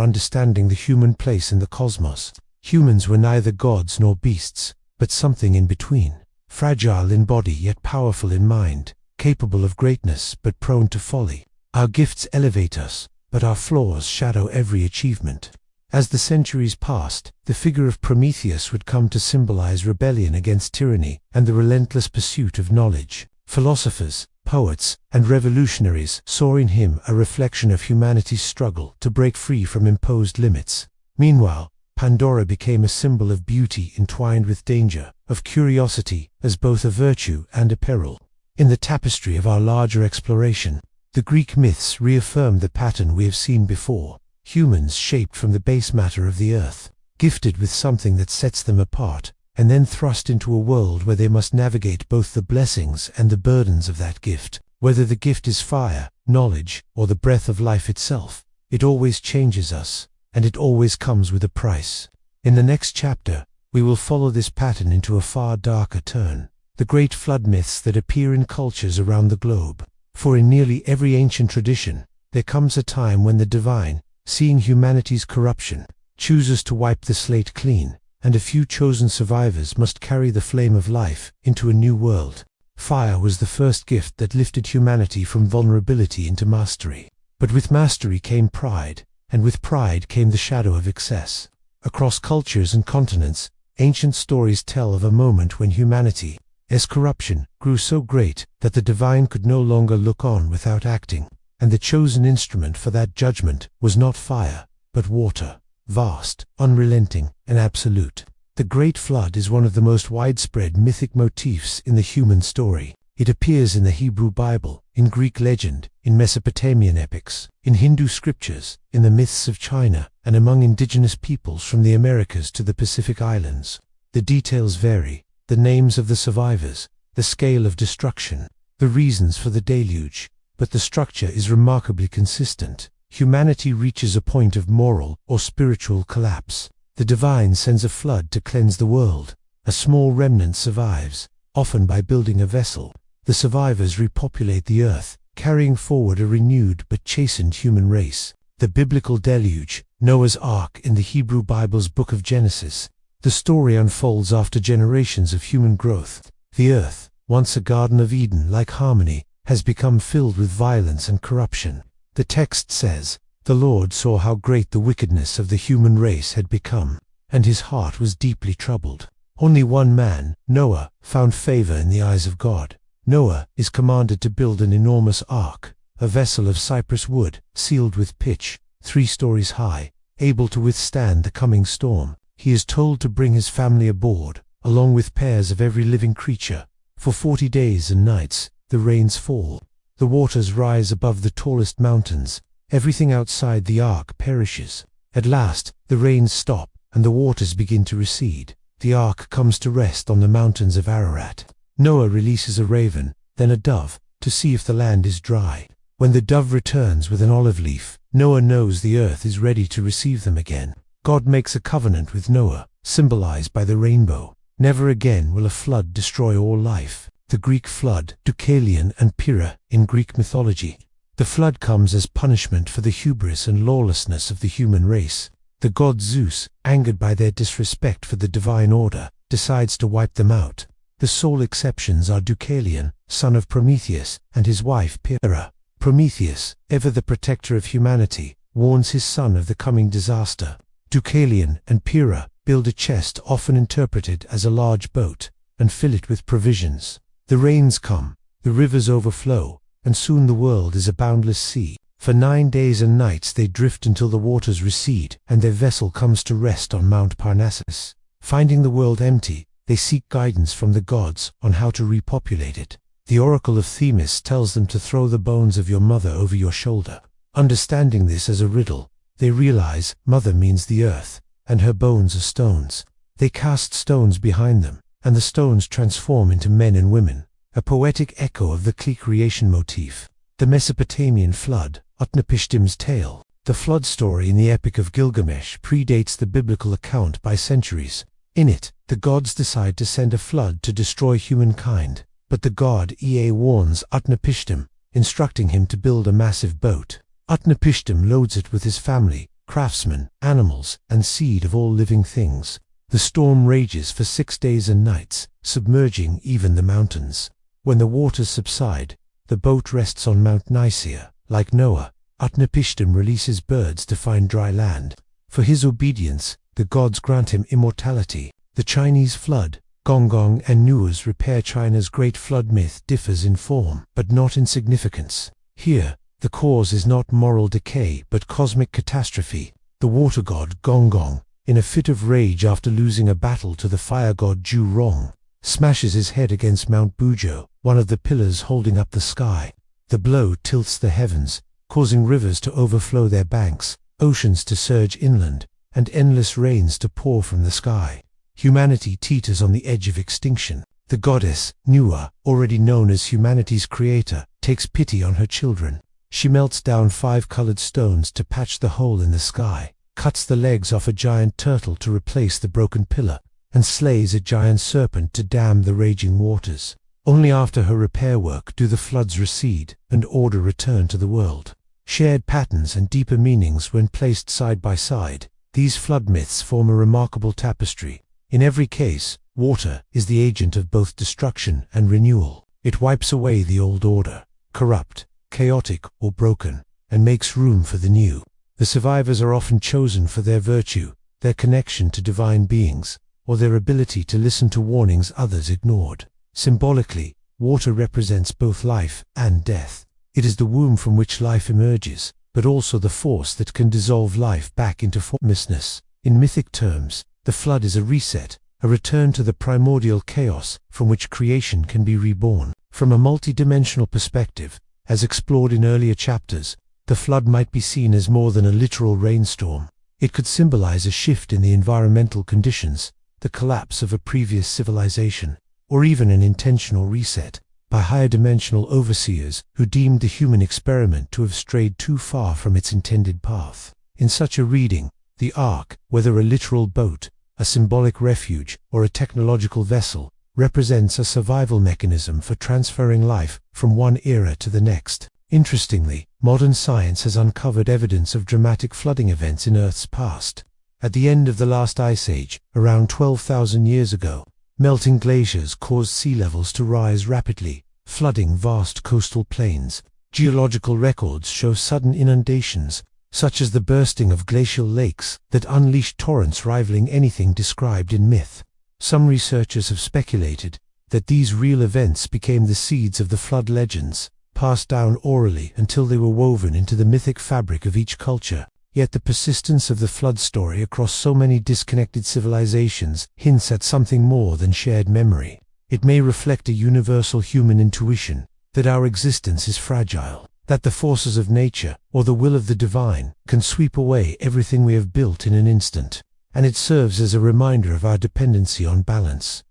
understanding the human place in the cosmos. Humans were neither gods nor beasts, but something in between. Fragile in body yet powerful in mind, capable of greatness but prone to folly. Our gifts elevate us, but our flaws shadow every achievement. As the centuries passed, the figure of Prometheus would come to symbolize rebellion against tyranny and the relentless pursuit of knowledge. Philosophers, poets, and revolutionaries saw in him a reflection of humanity's struggle to break free from imposed limits. Meanwhile, Pandora became a symbol of beauty entwined with danger, of curiosity as both a virtue and a peril. In the tapestry of our larger exploration, the Greek myths reaffirm the pattern we have seen before. Humans shaped from the base matter of the earth, gifted with something that sets them apart, and then thrust into a world where they must navigate both the blessings and the burdens of that gift. Whether the gift is fire, knowledge, or the breath of life itself, it always changes us, and it always comes with a price. In the next chapter, we will follow this pattern into a far darker turn, the great flood myths that appear in cultures around the globe. For in nearly every ancient tradition, there comes a time when the divine, seeing humanity's corruption, chooses to wipe the slate clean, and a few chosen survivors must carry the flame of life into a new world. Fire was the first gift that lifted humanity from vulnerability into mastery. But with mastery came pride, and with pride came the shadow of excess. Across cultures and continents, ancient stories tell of a moment when humanity's corruption grew so great that the divine could no longer look on without acting. And the chosen instrument for that judgment was not fire, but water, vast, unrelenting, and absolute. The Great Flood is one of the most widespread mythic motifs in the human story. It appears in the Hebrew Bible, in Greek legend, in Mesopotamian epics, in Hindu scriptures, in the myths of China, and among indigenous peoples from the Americas to the Pacific Islands. The details vary, the names of the survivors, the scale of destruction, the reasons for the deluge, but the structure is remarkably consistent. Humanity reaches a point of moral or spiritual collapse. The divine sends a flood to cleanse the world. A small remnant survives, often by building a vessel. The survivors repopulate the earth, carrying forward a renewed but chastened human race. The biblical deluge, Noah's Ark in the Hebrew Bible's book of Genesis. The story unfolds after generations of human growth. The earth, once a Garden of Eden-like harmony, has become filled with violence and corruption. The text says, "The Lord saw how great the wickedness of the human race had become, and his heart was deeply troubled." Only one man, Noah, found favor in the eyes of God. Noah is commanded to build an enormous ark, a vessel of cypress wood, sealed with pitch, 3 stories high, able to withstand the coming storm. He is told to bring his family aboard, along with pairs of every living creature. For 40 days and nights, the rains fall. The waters rise above the tallest mountains. Everything outside the ark perishes. At last, the rains stop, and the waters begin to recede. The ark comes to rest on the mountains of Ararat. Noah releases a raven, then a dove, to see if the land is dry. When the dove returns with an olive leaf, Noah knows the earth is ready to receive them again. God makes a covenant with Noah, symbolized by the rainbow. Never again will a flood destroy all life. The Greek flood, Deucalion and Pyrrha, in Greek mythology. The flood comes as punishment for the hubris and lawlessness of the human race. The god Zeus, angered by their disrespect for the divine order, decides to wipe them out. The sole exceptions are Deucalion, son of Prometheus, and his wife Pyrrha. Prometheus, ever the protector of humanity, warns his son of the coming disaster. Deucalion and Pyrrha build a chest often interpreted as a large boat, and fill it with provisions. The rains come, the rivers overflow, and soon the world is a boundless sea. For 9 days and nights they drift until the waters recede, and their vessel comes to rest on Mount Parnassus. Finding the world empty, they seek guidance from the gods on how to repopulate it. The oracle of Themis tells them to throw the bones of your mother over your shoulder. Understanding this as a riddle, they realize mother means the earth, and her bones are stones. They cast stones behind them, and the stones transform into men and women, a poetic echo of the Klee creation motif. The Mesopotamian flood, Utnapishtim's tale. The flood story in the Epic of Gilgamesh predates the biblical account by centuries. In it, the gods decide to send a flood to destroy humankind, but the god Ea warns Utnapishtim, instructing him to build a massive boat. Utnapishtim loads it with his family, craftsmen, animals, and seed of all living things. The storm rages for 6 days and nights, submerging even the mountains. When the waters subside, the boat rests on Mount Nicaea. Like Noah, Utnapishtim releases birds to find dry land. For his obedience, the gods grant him immortality. The Chinese flood, Gong and Nua's repair. China's great flood myth differs in form, but not in significance. Here, the cause is not moral decay but cosmic catastrophe. The water god Gong, in a fit of rage after losing a battle to the fire god Ju, smashes his head against Mount Bujo, one of the pillars holding up the sky. The blow tilts the heavens, causing rivers to overflow their banks, oceans to surge inland, and endless rains to pour from the sky. Humanity teeters on the edge of extinction. The goddess, Nua, already known as humanity's creator, takes pity on her children. She melts down 5 colored stones to patch the hole in the sky, cuts the legs off a giant turtle to replace the broken pillar, and slays a giant serpent to dam the raging waters. Only after her repair work do the floods recede and order return to the world. Shared patterns and deeper meanings when placed side by side, these flood myths form a remarkable tapestry. In every case, water is the agent of both destruction and renewal. It wipes away the old order, corrupt, chaotic, or broken, and makes room for the new. The survivors are often chosen for their virtue, their connection to divine beings, or their ability to listen to warnings others ignored. Symbolically, water represents both life and death. It is the womb from which life emerges, but also the force that can dissolve life back into formlessness. In mythic terms, the flood is a reset, a return to the primordial chaos from which creation can be reborn. From a multidimensional perspective, as explored in earlier chapters, the flood might be seen as more than a literal rainstorm. It could symbolize a shift in the environmental conditions, the collapse of a previous civilization, or even an intentional reset by higher dimensional overseers who deemed the human experiment to have strayed too far from its intended path. In such a reading, the ark, whether a literal boat, a symbolic refuge, or a technological vessel, represents a survival mechanism for transferring life from one era to the next. Interestingly, modern science has uncovered evidence of dramatic flooding events in Earth's past. At the end of the last ice age, around 12,000 years ago, melting glaciers caused sea levels to rise rapidly, flooding vast coastal plains. Geological records show sudden inundations, such as the bursting of glacial lakes, that unleashed torrents rivaling anything described in myth. Some researchers have speculated that these real events became the seeds of the flood legends, passed down orally until they were woven into the mythic fabric of each culture. Yet the persistence of the flood story across so many disconnected civilizations hints at something more than shared memory. It may reflect a universal human intuition that our existence is fragile, that the forces of nature, or the will of the divine, can sweep away everything we have built in an instant. And it serves as a reminder of our dependency on balance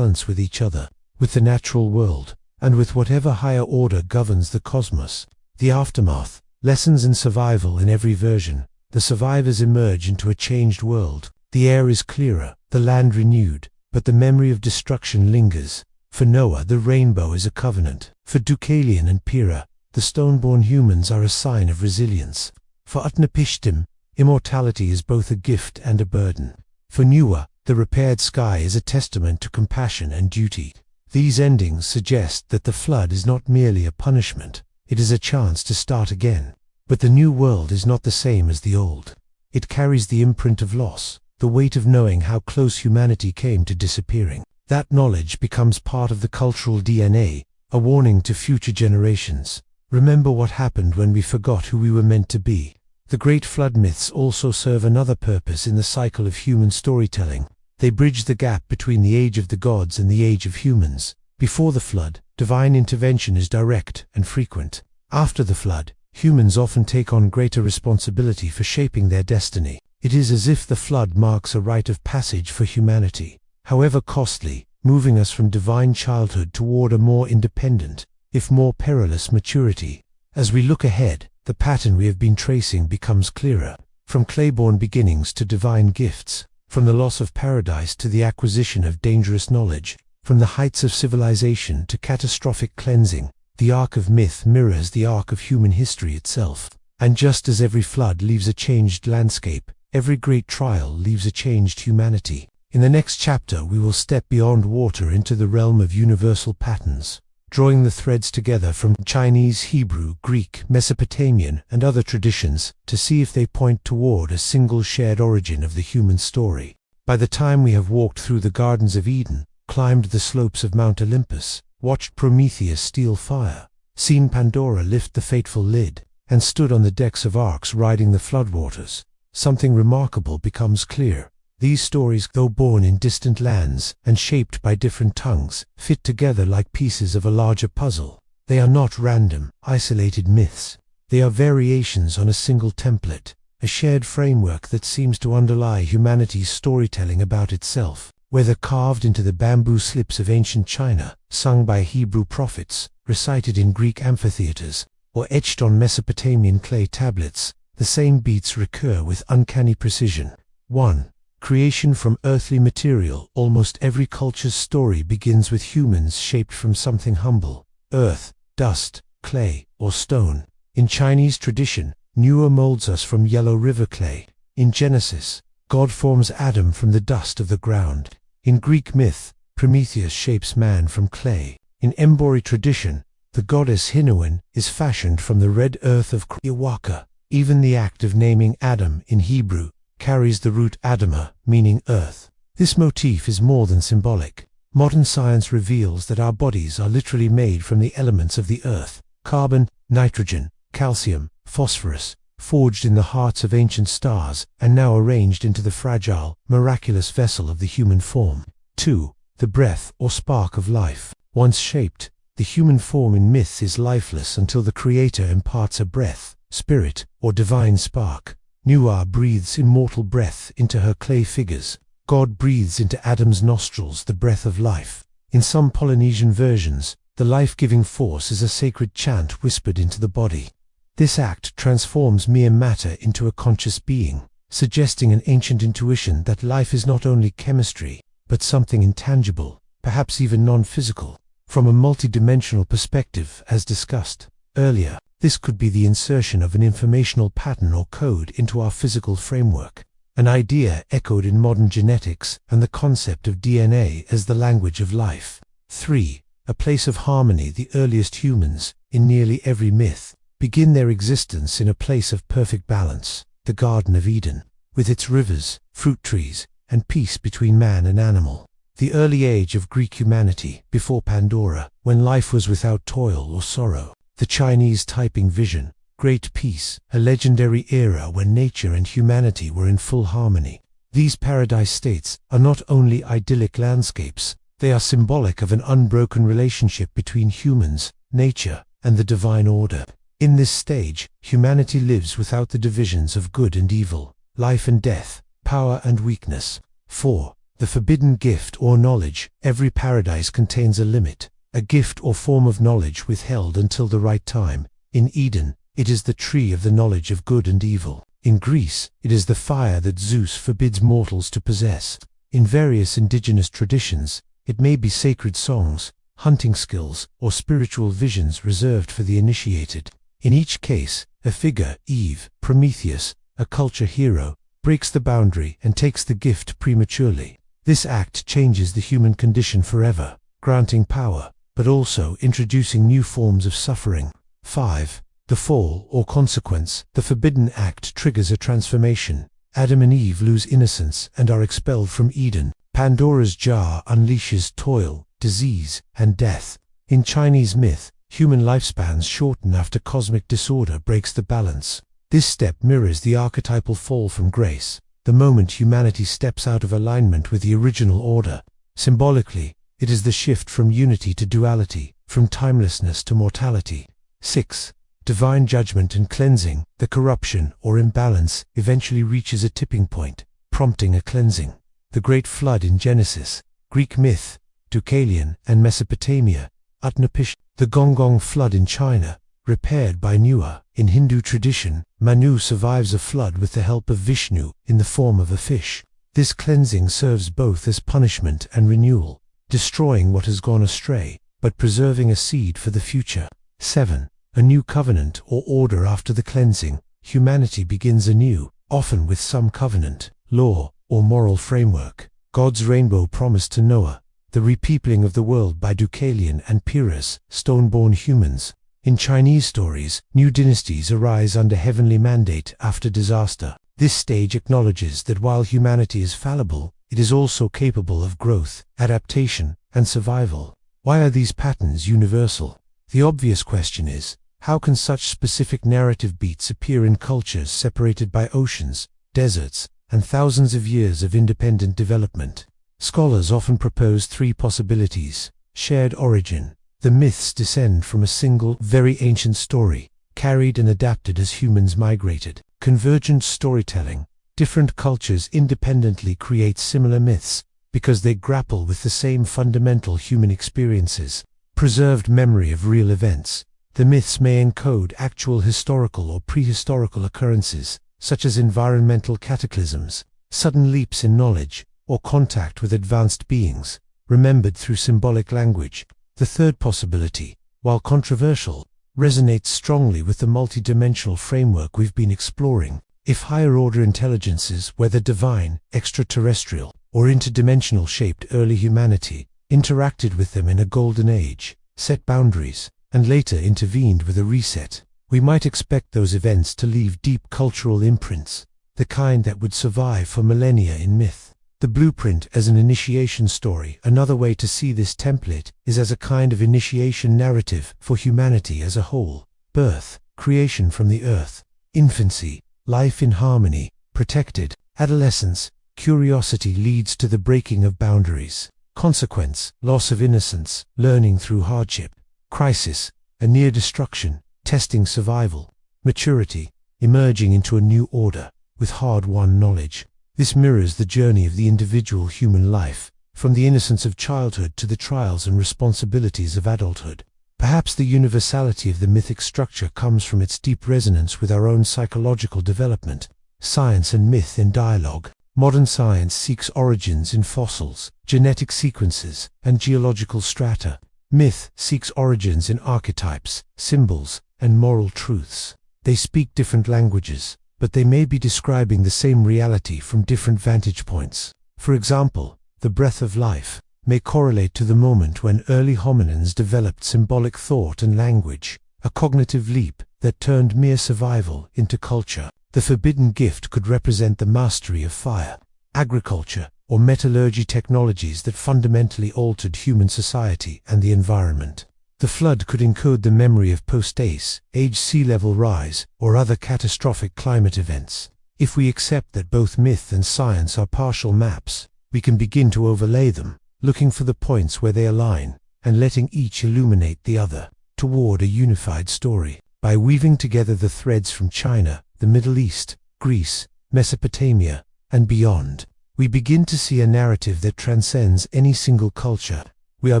with each other, with the natural world, and with whatever higher order governs the cosmos. The aftermath, lessons in survival in every version. The survivors emerge into a changed world. The air is clearer, the land renewed, but the memory of destruction lingers. For Noah, the rainbow is a covenant. For Deucalion and Pyrrha, the stone-born humans are a sign of resilience. For Utnapishtim, immortality is both a gift and a burden. For Nua, the repaired sky is a testament to compassion and duty. These endings suggest that the flood is not merely a punishment, it is a chance to start again. But the new world is not the same as the old. It carries the imprint of loss, the weight of knowing how close humanity came to disappearing. That knowledge becomes part of the cultural DNA, a warning to future generations. Remember what happened when we forgot who we were meant to be. The great flood myths also serve another purpose in the cycle of human storytelling. They bridge the gap between the age of the gods and the age of humans. Before the flood, divine intervention is direct and frequent. After the flood, humans often take on greater responsibility for shaping their destiny. It is as if the flood marks a rite of passage for humanity, however costly, moving us from divine childhood toward a more independent, if more perilous maturity. As we look ahead, the pattern we have been tracing becomes clearer. From clay-born beginnings to divine gifts, From the loss of paradise to the acquisition of dangerous knowledge, from the heights of civilization to catastrophic cleansing, the arc of myth mirrors the arc of human history itself. And just as every flood leaves a changed landscape, every great trial leaves a changed humanity. In the next chapter we will step beyond water into the realm of universal patterns, drawing the threads together from Chinese, Hebrew, Greek, Mesopotamian, and other traditions to see if they point toward a single shared origin of the human story. By the time we have walked through the gardens of Eden, climbed the slopes of Mount Olympus, watched Prometheus steal fire, seen Pandora lift the fateful lid, and stood on the decks of arks riding the floodwaters, something remarkable becomes clear. These stories, though born in distant lands and shaped by different tongues, fit together like pieces of a larger puzzle. They are not random, isolated myths. They are variations on a single template, a shared framework that seems to underlie humanity's storytelling about itself. Whether carved into the bamboo slips of ancient China, sung by Hebrew prophets, recited in Greek amphitheaters, or etched on Mesopotamian clay tablets, the same beats recur with uncanny precision. 1. Creation from earthly material. Almost every culture's story begins with humans shaped from something humble: earth, dust, clay, or stone. In Chinese tradition, Nuwa molds us from yellow river clay. In Genesis, God forms Adam from the dust of the ground. In Greek myth, Prometheus shapes man from clay. In Mbori tradition, the goddess Hinnuin is fashioned from the red earth of Kriawaka. Even the act of naming Adam in Hebrew carries the root Adama, meaning earth. This motif is more than symbolic. Modern science reveals that our bodies are literally made from the elements of the earth: carbon, nitrogen, calcium, phosphorus, forged in the hearts of ancient stars and now arranged into the fragile, miraculous vessel of the human form. 2. The breath or spark of life. Once shaped, the human form in myth is lifeless until the Creator imparts a breath, spirit, or divine spark. Nuwa breathes immortal breath into her clay figures. God breathes into Adam's nostrils the breath of life. In some Polynesian versions, the life-giving force is a sacred chant whispered into the body. This act transforms mere matter into a conscious being, suggesting an ancient intuition that life is not only chemistry, but something intangible, perhaps even non-physical. From a multidimensional perspective, as discussed earlier, this could be the insertion of an informational pattern or code into our physical framework, an idea echoed in modern genetics and the concept of DNA as the language of life. 3. A place of harmony. The earliest humans, in nearly every myth, begin their existence in a place of perfect balance, the Garden of Eden, with its rivers, fruit trees, and peace between man and animal. The early age of Greek humanity, before Pandora, when life was without toil or sorrow. The Chinese typing vision, great peace, a legendary era when nature and humanity were in full harmony. These paradise states are not only idyllic landscapes, they are symbolic of an unbroken relationship between humans, nature, and the divine order. In this stage, humanity lives without the divisions of good and evil, life and death, power and weakness. 4. The forbidden gift or knowledge. Every paradise contains a limit, a gift or form of knowledge withheld until the right time. In Eden, it is the tree of the knowledge of good and evil. In Greece, it is the fire that Zeus forbids mortals to possess. In various indigenous traditions, it may be sacred songs, hunting skills, or spiritual visions reserved for the initiated. In each case, a figure, Eve, Prometheus, a culture hero, breaks the boundary and takes the gift prematurely. This act changes the human condition forever, granting power, but also introducing new forms of suffering. 5. The fall or consequence. The forbidden act triggers a transformation. Adam and Eve lose innocence and are expelled from Eden. Pandora's jar unleashes toil, disease, and death. In Chinese myth, human lifespans shorten after cosmic disorder breaks the balance. This step mirrors the archetypal fall from grace, the moment humanity steps out of alignment with the original order. Symbolically, it is the shift from unity to duality, from timelessness to mortality. 6. Divine judgment and cleansing. The corruption or imbalance eventually reaches a tipping point, prompting a cleansing. The Great Flood in Genesis, Greek myth, Deucalion and Mesopotamia, Utnapishtim. The Gong flood in China, repaired by Nuwa. In Hindu tradition, Manu survives a flood with the help of Vishnu in the form of a fish. This cleansing serves both as punishment and renewal, destroying what has gone astray, but preserving a seed for the future. 7. A new covenant or order. After the cleansing, humanity begins anew, often with some covenant, law, or moral framework. God's rainbow promise to Noah, the repeopling of the world by Deucalion and Pyrrhus, stone-born humans. In Chinese stories, new dynasties arise under heavenly mandate after disaster. This stage acknowledges that while humanity is fallible, it is also capable of growth, adaptation, and survival. Why are these patterns universal? The obvious question is, how can such specific narrative beats appear in cultures separated by oceans, deserts, and thousands of years of independent development? Scholars often propose three possibilities. Shared origin. The myths descend from a single, very ancient story, carried and adapted as humans migrated. Convergent storytelling. Different cultures independently create similar myths because they grapple with the same fundamental human experiences. Preserved memory of real events. The myths may encode actual historical or prehistorical occurrences, such as environmental cataclysms, sudden leaps in knowledge, or contact with advanced beings, remembered through symbolic language. The third possibility, while controversial, resonates strongly with the multidimensional framework we've been exploring. If higher-order intelligences, whether divine, extraterrestrial, or interdimensional, shaped early humanity, interacted with them in a golden age, set boundaries, and later intervened with a reset, we might expect those events to leave deep cultural imprints, the kind that would survive for millennia in myth. The blueprint as an initiation story. Another way to see this template is as a kind of initiation narrative for humanity as a whole. Birth, creation from the earth. Infancy, life in harmony, protected. Adolescence, curiosity leads to the breaking of boundaries. Consequence, loss of innocence, learning through hardship. Crisis, a near destruction, testing survival. Maturity, emerging into a new order, with hard-won knowledge. This mirrors the journey of the individual human life, from the innocence of childhood to the trials and responsibilities of adulthood. Perhaps the universality of the mythic structure comes from its deep resonance with our own psychological development. Science and myth in dialogue. Modern science seeks origins in fossils, genetic sequences, and geological strata. Myth seeks origins in archetypes, symbols, and moral truths. They speak different languages, but they may be describing the same reality from different vantage points. For example, the breath of life may correlate to the moment when early hominins developed symbolic thought and language, a cognitive leap that turned mere survival into culture. The forbidden gift could represent the mastery of fire, agriculture, or metallurgy, technologies that fundamentally altered human society and the environment. The flood could encode the memory of post-ice age, sea level rise, or other catastrophic climate events. If we accept that both myth and science are partial maps, we can begin to overlay them, looking for the points where they align, and letting each illuminate the other, toward a unified story. By weaving together the threads from China, the Middle East, Greece, Mesopotamia, and beyond, we begin to see a narrative that transcends any single culture. We are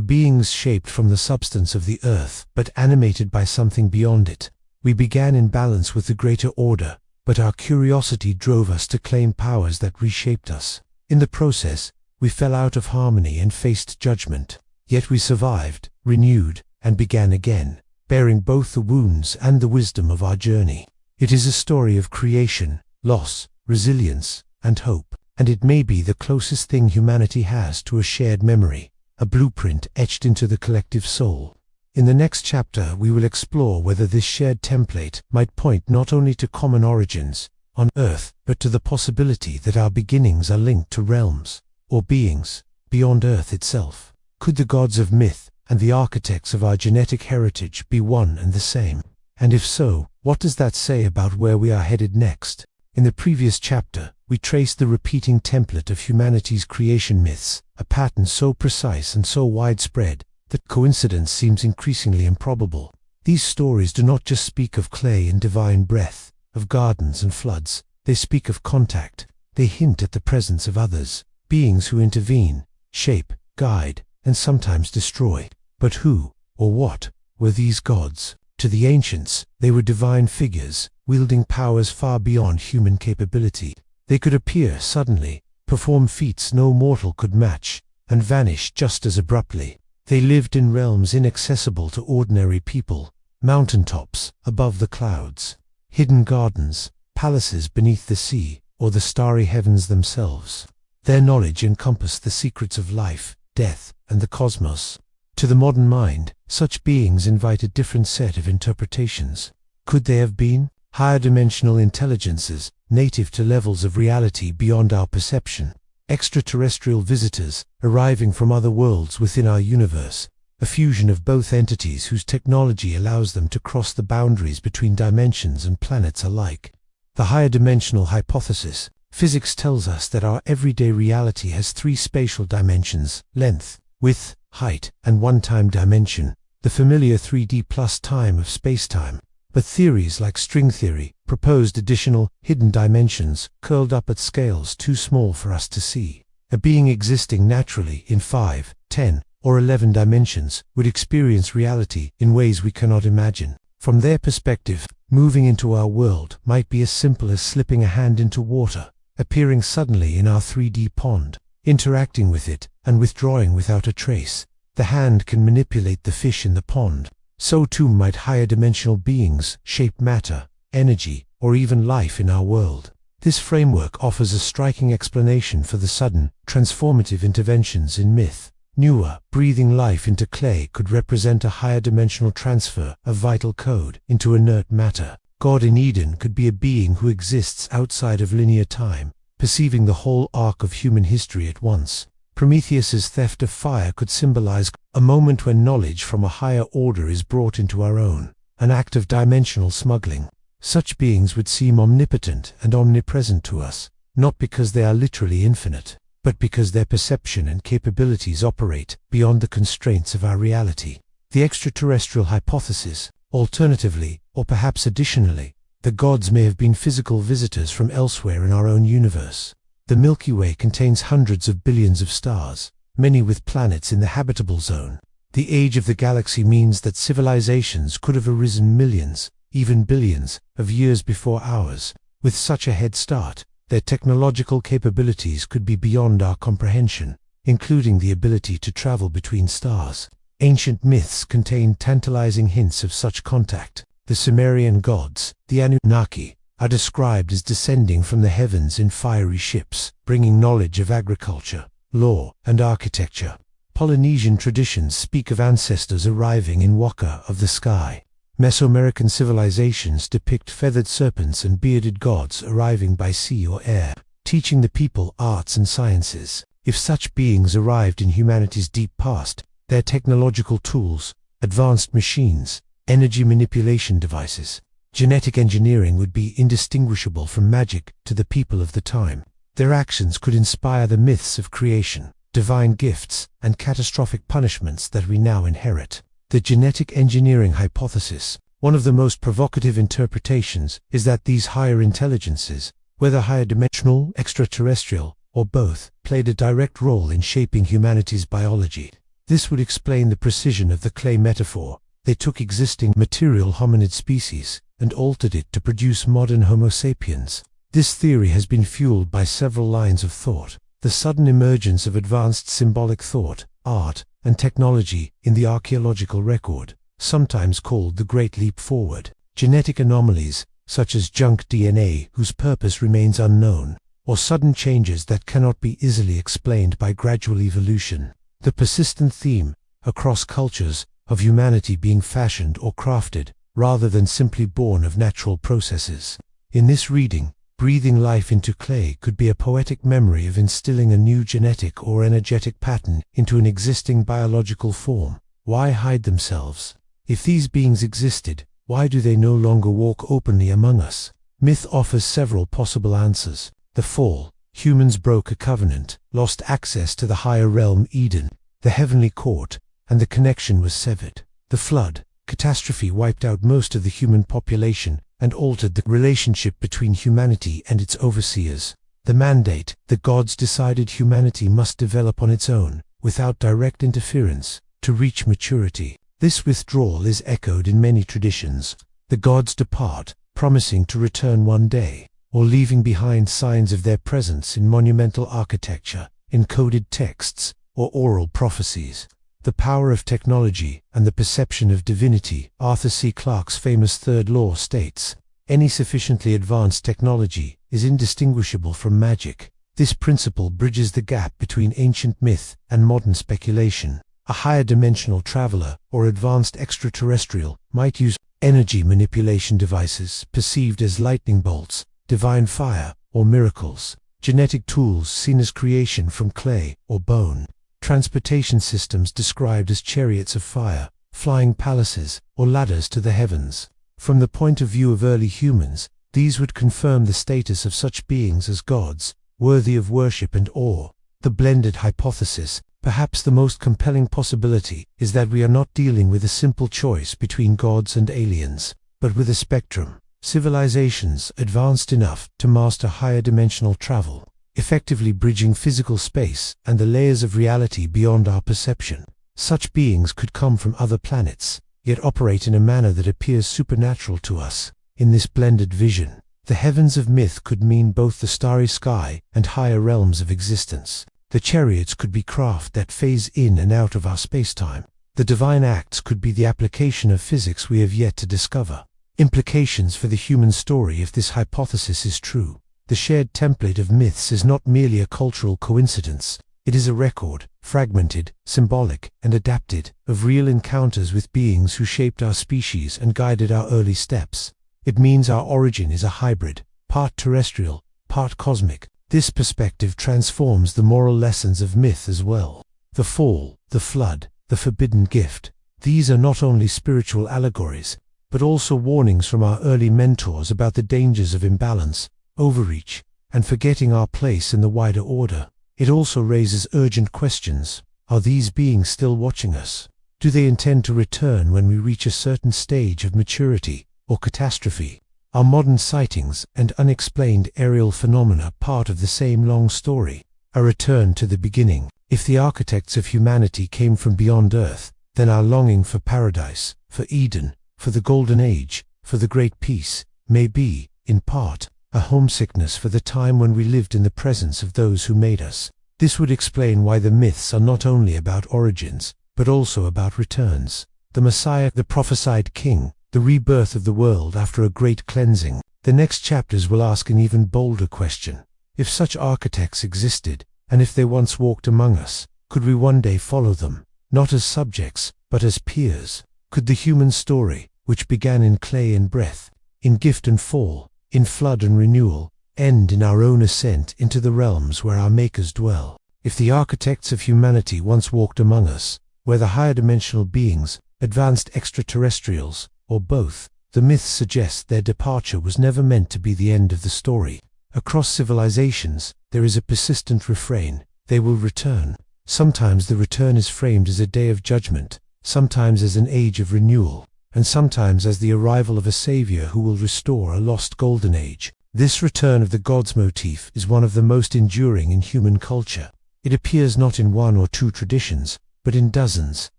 beings shaped from the substance of the earth, but animated by something beyond it. We began in balance with the greater order, but our curiosity drove us to claim powers that reshaped us. In the process, we fell out of harmony and faced judgment. Yet we survived, renewed, and began again, bearing both the wounds and the wisdom of our journey. It is a story of creation, loss, resilience, and hope, and it may be the closest thing humanity has to a shared memory, a blueprint etched into the collective soul. In the next chapter we will explore whether this shared template might point not only to common origins on Earth, but to the possibility that our beginnings are linked to realms, or beings, beyond Earth itself. Could the gods of myth and the architects of our genetic heritage be one and the same? And if so, what does that say about where we are headed next? In the previous chapter, we traced the repeating template of humanity's creation myths, a pattern so precise and so widespread that coincidence seems increasingly improbable. These stories do not just speak of clay and divine breath, of gardens and floods. They speak of contact. They hint at the presence of others, beings who intervene, shape, guide, and sometimes destroy. But who, or what, were these gods? To the ancients, they were divine figures, wielding powers far beyond human capability. They could appear suddenly, perform feats no mortal could match, and vanish just as abruptly. They lived in realms inaccessible to ordinary people, mountaintops above the clouds, hidden gardens, palaces beneath the sea, or the starry heavens themselves. Their knowledge encompassed the secrets of life, death, and the cosmos. To the modern mind, such beings invite a different set of interpretations. Could they have been higher dimensional intelligences, native to levels of reality beyond our perception? Extraterrestrial visitors, arriving from other worlds within our universe, a fusion of both entities whose technology allows them to cross the boundaries between dimensions and planets alike. The higher dimensional hypothesis. Physics tells us that our everyday reality has three spatial dimensions: length, width, height, and one time dimension, the familiar 3D plus time of spacetime. But theories like string theory proposed additional, hidden dimensions, curled up at scales too small for us to see. A being existing naturally in 5, 10, or 11 dimensions would experience reality in ways we cannot imagine. From their perspective, moving into our world might be as simple as slipping a hand into water, appearing suddenly in our 3D pond, interacting with it, and withdrawing without a trace. The hand can manipulate the fish in the pond. So too might higher dimensional beings shape matter, energy, or even life in our world. This framework offers a striking explanation for the sudden, transformative interventions in myth. Newer, breathing life into clay could represent a higher dimensional transfer of vital code into inert matter. God in Eden could be a being who exists outside of linear time, perceiving the whole arc of human history at once. Prometheus's theft of fire could symbolize a moment when knowledge from a higher order is brought into our own, an act of dimensional smuggling. Such beings would seem omnipotent and omnipresent to us, not because they are literally infinite, but because their perception and capabilities operate beyond the constraints of our reality. The extraterrestrial hypothesis. Alternatively, or perhaps additionally, the gods may have been physical visitors from elsewhere in our own universe. The Milky Way contains hundreds of billions of stars, many with planets in the habitable zone. The age of the galaxy means that civilizations could have arisen millions, even billions, of years before ours. With such a head start, their technological capabilities could be beyond our comprehension, including the ability to travel between stars. Ancient myths contain tantalizing hints of such contact. The Sumerian gods, the Anunnaki, are described as descending from the heavens in fiery ships, bringing knowledge of agriculture, law, and architecture. Polynesian traditions speak of ancestors arriving in Waka of the sky. Mesoamerican civilizations depict feathered serpents and bearded gods arriving by sea or air, teaching the people arts and sciences. If such beings arrived in humanity's deep past, their technological tools, advanced machines, energy manipulation devices, genetic engineering would be indistinguishable from magic to the people of the time. Their actions could inspire the myths of creation, divine gifts, and catastrophic punishments that we now inherit. The genetic engineering hypothesis. One of the most provocative interpretations is that these higher intelligences, whether higher dimensional, extraterrestrial, or both, played a direct role in shaping humanity's biology. This would explain the precision of the clay metaphor. They took existing material hominid species and altered it to produce modern Homo sapiens. This theory has been fueled by several lines of thought. The sudden emergence of advanced symbolic thought, art, and technology in the archaeological record, sometimes called the Great Leap Forward. Genetic anomalies, such as junk DNA whose purpose remains unknown, or sudden changes that cannot be easily explained by gradual evolution. The persistent theme, across cultures, of humanity being fashioned or crafted, rather than simply born of natural processes. In this reading, breathing life into clay could be a poetic memory of instilling a new genetic or energetic pattern into an existing biological form. Why hide themselves? If these beings existed, why do they no longer walk openly among us? Myth offers several possible answers. The fall. Humans broke a covenant, lost access to the higher realm Eden, the heavenly court, and the connection was severed. The flood. Catastrophe wiped out most of the human population and altered the relationship between humanity and its overseers. The mandate. The gods decided humanity must develop on its own, without direct interference, to reach maturity. This withdrawal is echoed in many traditions. The gods depart, promising to return one day. or leaving behind signs of their presence in monumental architecture, encoded texts, or oral prophecies. The power of technology and the perception of divinity. Arthur C. Clarke's famous third law states, "Any sufficiently advanced technology is indistinguishable from magic." This principle bridges the gap between ancient myth and modern speculation. A higher dimensional traveler or advanced extraterrestrial might use energy manipulation devices perceived as lightning bolts, divine fire, or miracles, genetic tools seen as creation from clay or bone, transportation systems described as chariots of fire, flying palaces, or ladders to the heavens. From the point of view of early humans, these would confirm the status of such beings as gods, worthy of worship and awe. The blended hypothesis, perhaps the most compelling possibility, is that we are not dealing with a simple choice between gods and aliens, but with a spectrum. Civilizations advanced enough to master higher dimensional travel, effectively bridging physical space and the layers of reality beyond our perception. Such beings could come from other planets, yet operate in a manner that appears supernatural to us. In this blended vision, the heavens of myth could mean both the starry sky and higher realms of existence. The chariots could be craft that phase in and out of our spacetime. The divine acts could be the application of physics we have yet to discover. Implications for the human story if this hypothesis is true. The shared template of myths is not merely a cultural coincidence. It is a record, fragmented, symbolic, and adapted, of real encounters with beings who shaped our species and guided our early steps. It means our origin is a hybrid, part terrestrial, part cosmic. This perspective transforms the moral lessons of myth as well. The fall, the flood, the forbidden gift. These are not only spiritual allegories, but also warnings from our early mentors about the dangers of imbalance, overreach, and forgetting our place in the wider order. It also raises urgent questions. Are these beings still watching us? Do they intend to return when we reach a certain stage of maturity or catastrophe? Are modern sightings and unexplained aerial phenomena part of the same long story? A return to the beginning. If the architects of humanity came from beyond Earth, then our longing for paradise, for Eden, for the Golden Age, for the Great Peace, may be, in part, a homesickness for the time when we lived in the presence of those who made us. This would explain why the myths are not only about origins, but also about returns. The Messiah, the prophesied king, the rebirth of the world after a great cleansing. The next chapters will ask an even bolder question. If such architects existed, and if they once walked among us, could we one day follow them, not as subjects, but as peers? Could the human story, which began in clay and breath, in gift and fall, in flood and renewal, end in our own ascent into the realms where our makers dwell? If the architects of humanity once walked among us, whether higher dimensional beings, advanced extraterrestrials, or both, the myths suggest their departure was never meant to be the end of the story. Across civilizations, there is a persistent refrain: they will return. Sometimes the return is framed as a day of judgment, sometimes as an age of renewal, and sometimes as the arrival of a savior who will restore a lost golden age. This return of the gods motif is one of the most enduring in human culture. It appears not in one or two traditions, but in dozens,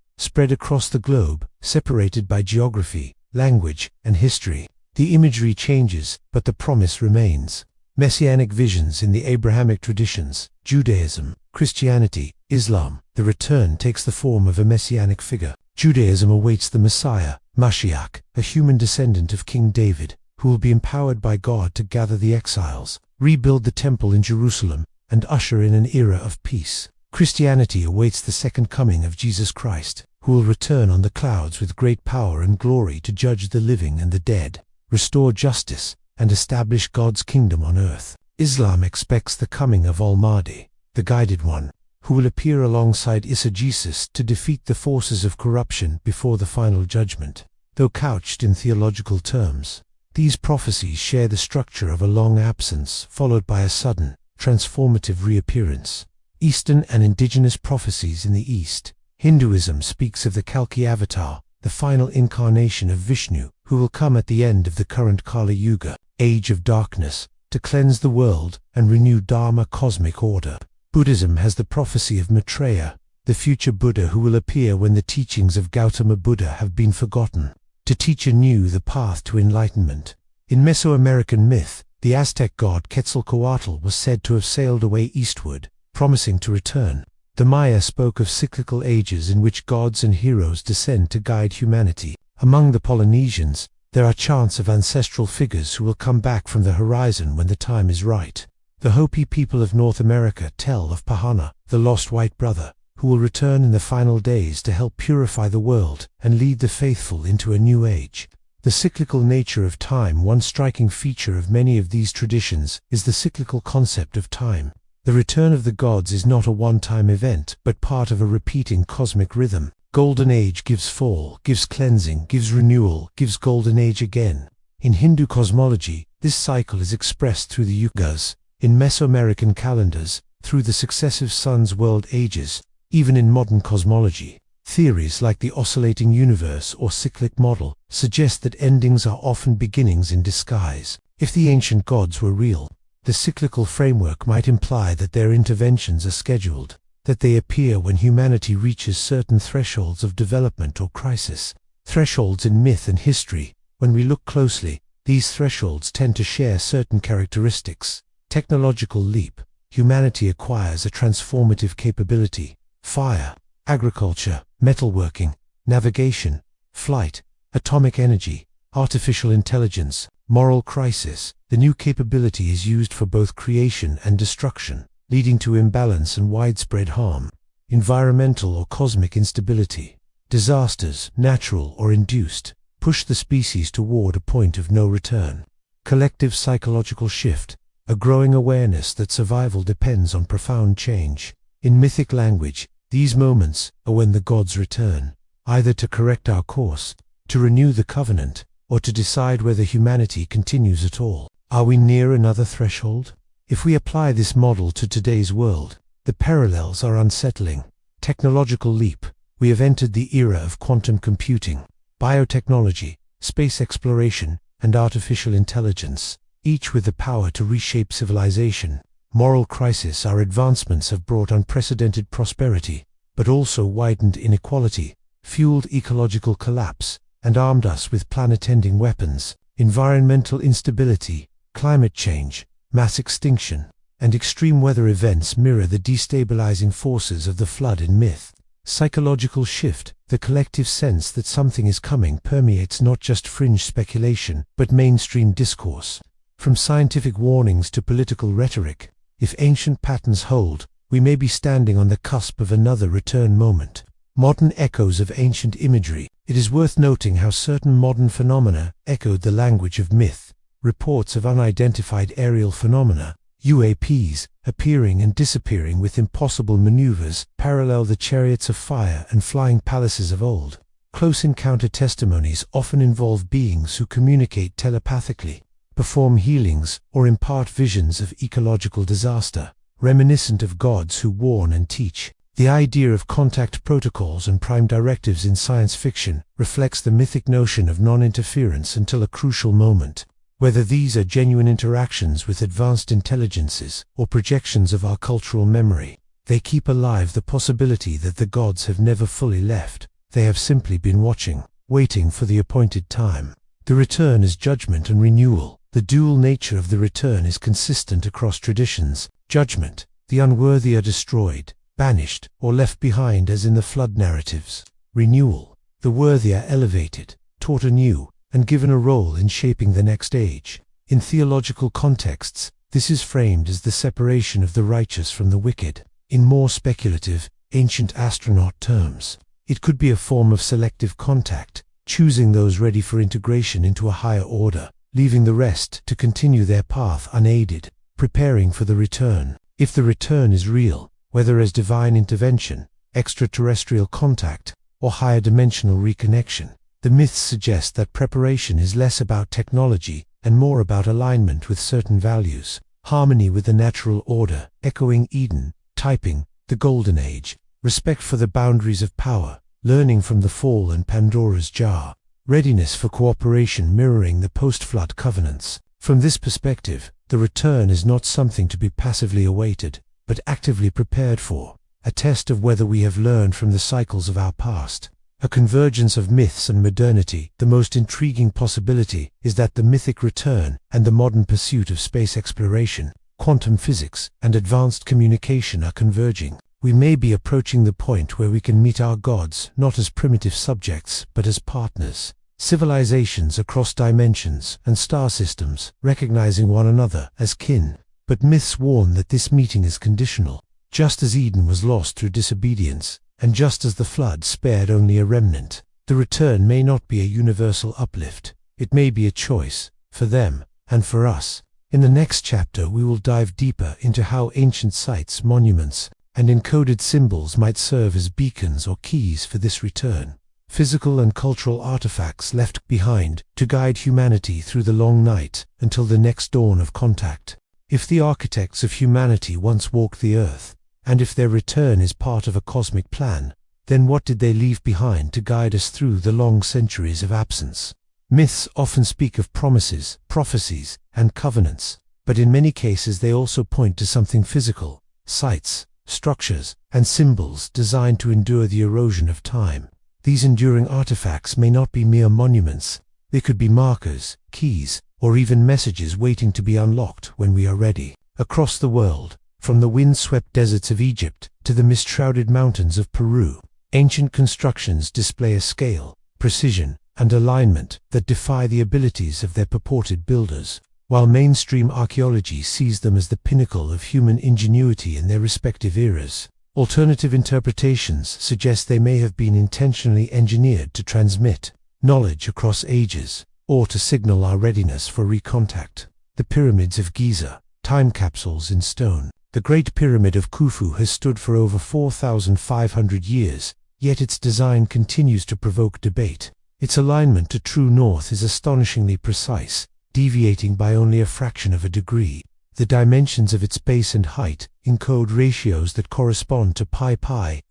spread across the globe, separated by geography, language, and history. The imagery changes, but the promise remains. Messianic visions in the Abrahamic traditions, Judaism, Christianity, Islam. The return takes the form of a messianic figure. Judaism awaits the Messiah, Mashiach, a human descendant of King David, who will be empowered by God to gather the exiles, rebuild the temple in Jerusalem, and usher in an era of peace. Christianity awaits the second coming of Jesus Christ, who will return on the clouds with great power and glory to judge the living and the dead, restore justice, and establish God's kingdom on earth. Islam expects the coming of Al-Mahdi, the Guided One, who will appear alongside Isa Jesus to defeat the forces of corruption before the final judgment. Though couched in theological terms, these prophecies share the structure of a long absence followed by a sudden, transformative reappearance. Eastern and indigenous prophecies in the East. Hinduism speaks of the Kalki avatar, the final incarnation of Vishnu, who will come at the end of the current Kali Yuga, age of darkness, to cleanse the world and renew Dharma cosmic order. Buddhism has the prophecy of Maitreya, the future Buddha who will appear when the teachings of Gautama Buddha have been forgotten, to teach anew the path to enlightenment. In Mesoamerican myth, The Aztec god Quetzalcoatl was said to have sailed away eastward, promising to return. The Maya spoke of cyclical ages in which gods and heroes descend to guide humanity. Among the Polynesians, there are chants of ancestral figures who will come back from the horizon when the time is right. The Hopi people of North America tell of Pahana, the lost white brother, who will return in the final days to help purify the world and lead the faithful into a new age. The cyclical nature of time. One striking feature of many of these traditions is the cyclical concept of time. The return of the gods is not a one-time event, but part of a repeating cosmic rhythm. Golden age gives fall, gives cleansing, gives renewal, gives golden age again. In Hindu cosmology, this cycle is expressed through the yugas. In Mesoamerican calendars, through the successive sun's world ages. Even in modern cosmology, theories like the oscillating universe or cyclic model suggest that endings are often beginnings in disguise. If the ancient gods were real, the cyclical framework might imply that their interventions are scheduled, that they appear when humanity reaches certain thresholds of development or crisis. Thresholds in myth and history. When we look closely, these thresholds tend to share certain characteristics. Technological leap. Humanity acquires a transformative capability. Fire, agriculture, metalworking, navigation, flight, atomic energy, artificial intelligence, moral crisis. The new capability is used for both creation and destruction, leading to imbalance and widespread harm. Environmental or cosmic instability. Disasters, natural or induced, push the species toward a point of no return. Collective psychological shift. A growing awareness that survival depends on profound change. In mythic language, these moments are when the gods return, either to correct our course, to renew the covenant, or to decide whether humanity continues at all. Are we near another threshold? If we apply this model to today's world, the parallels are unsettling. Technological leap. We have entered the era of quantum computing, biotechnology, space exploration, and artificial intelligence, each with the power to reshape civilization. Moral crisis. Our advancements have brought unprecedented prosperity, but also widened inequality, fueled ecological collapse, and armed us with planet-ending weapons. Environmental instability, climate change, mass extinction, and extreme weather events mirror the destabilizing forces of the flood in myth. Psychological shift. The collective sense that something is coming permeates not just fringe speculation, but mainstream discourse. From scientific warnings to political rhetoric, if ancient patterns hold, we may be standing on the cusp of another return moment. Modern echoes of ancient imagery. It is worth noting how certain modern phenomena echoed the language of myth. Reports of unidentified aerial phenomena, UAPs, appearing and disappearing with impossible maneuvers, parallel the chariots of fire and flying palaces of old. Close encounter testimonies often involve beings who communicate telepathically, perform healings, or impart visions of ecological disaster, reminiscent of gods who warn and teach. The idea of contact protocols and prime directives in science fiction reflects the mythic notion of non-interference until a crucial moment. Whether these are genuine interactions with advanced intelligences or projections of our cultural memory, they keep alive the possibility that the gods have never fully left. They have simply been watching, waiting for the appointed time. The return is judgment and renewal. The dual nature of the return is consistent across traditions. Judgment. The unworthy are destroyed, banished, or left behind as in the flood narratives. Renewal. The worthy are elevated, taught anew, and given a role in shaping the next age. In theological contexts, this is framed as the separation of the righteous from the wicked. In more speculative, ancient astronaut terms, it could be a form of selective contact, choosing those ready for integration into a higher order, leaving the rest to continue their path unaided, preparing for the return. If the return is real, whether as divine intervention, extraterrestrial contact, or higher dimensional reconnection, the myths suggest that preparation is less about technology and more about alignment with certain values, harmony with the natural order, echoing Eden, typing the Golden Age, respect for the boundaries of power, learning from the fall and Pandora's jar, readiness for cooperation mirroring the post-flood covenants. From this perspective, the return is not something to be passively awaited, but actively prepared for, a test of whether we have learned from the cycles of our past. A convergence of myths and modernity. The most intriguing possibility is that the mythic return and the modern pursuit of space exploration, quantum physics, and advanced communication are converging. We may be approaching the point where we can meet our gods not as primitive subjects but as partners. Civilizations across dimensions and star systems recognizing one another as kin. But myths warn that this meeting is conditional. Just as Eden was lost through disobedience, and just as the flood spared only a remnant, the return may not be a universal uplift. It may be a choice, for them, and for us. In the next chapter we will dive deeper into how ancient sites, monuments, and encoded symbols might serve as beacons or keys for this return. Physical and cultural artifacts left behind to guide humanity through the long night until the next dawn of contact. If the architects of humanity once walked the earth, and if their return is part of a cosmic plan, then what did they leave behind to guide us through the long centuries of absence? Myths often speak of promises, prophecies, and covenants, but in many cases they also point to something physical, sites, structures, and symbols designed to endure the erosion of time. These enduring artifacts may not be mere monuments. They could be markers, keys, or even messages waiting to be unlocked when we are ready. Across the world, from the wind-swept deserts of Egypt to the mist-shrouded mountains of Peru, ancient constructions display a scale, precision, and alignment that defy the abilities of their purported builders, while mainstream archaeology sees them as the pinnacle of human ingenuity in their respective eras. Alternative interpretations suggest they may have been intentionally engineered to transmit knowledge across ages, or to signal our readiness for recontact. The pyramids of Giza, time capsules in stone. The Great Pyramid of Khufu has stood for over 4,500 years, yet its design continues to provoke debate. Its alignment to true north is astonishingly precise, deviating by only a fraction of a degree. The dimensions of its base and height encode ratios that correspond to pi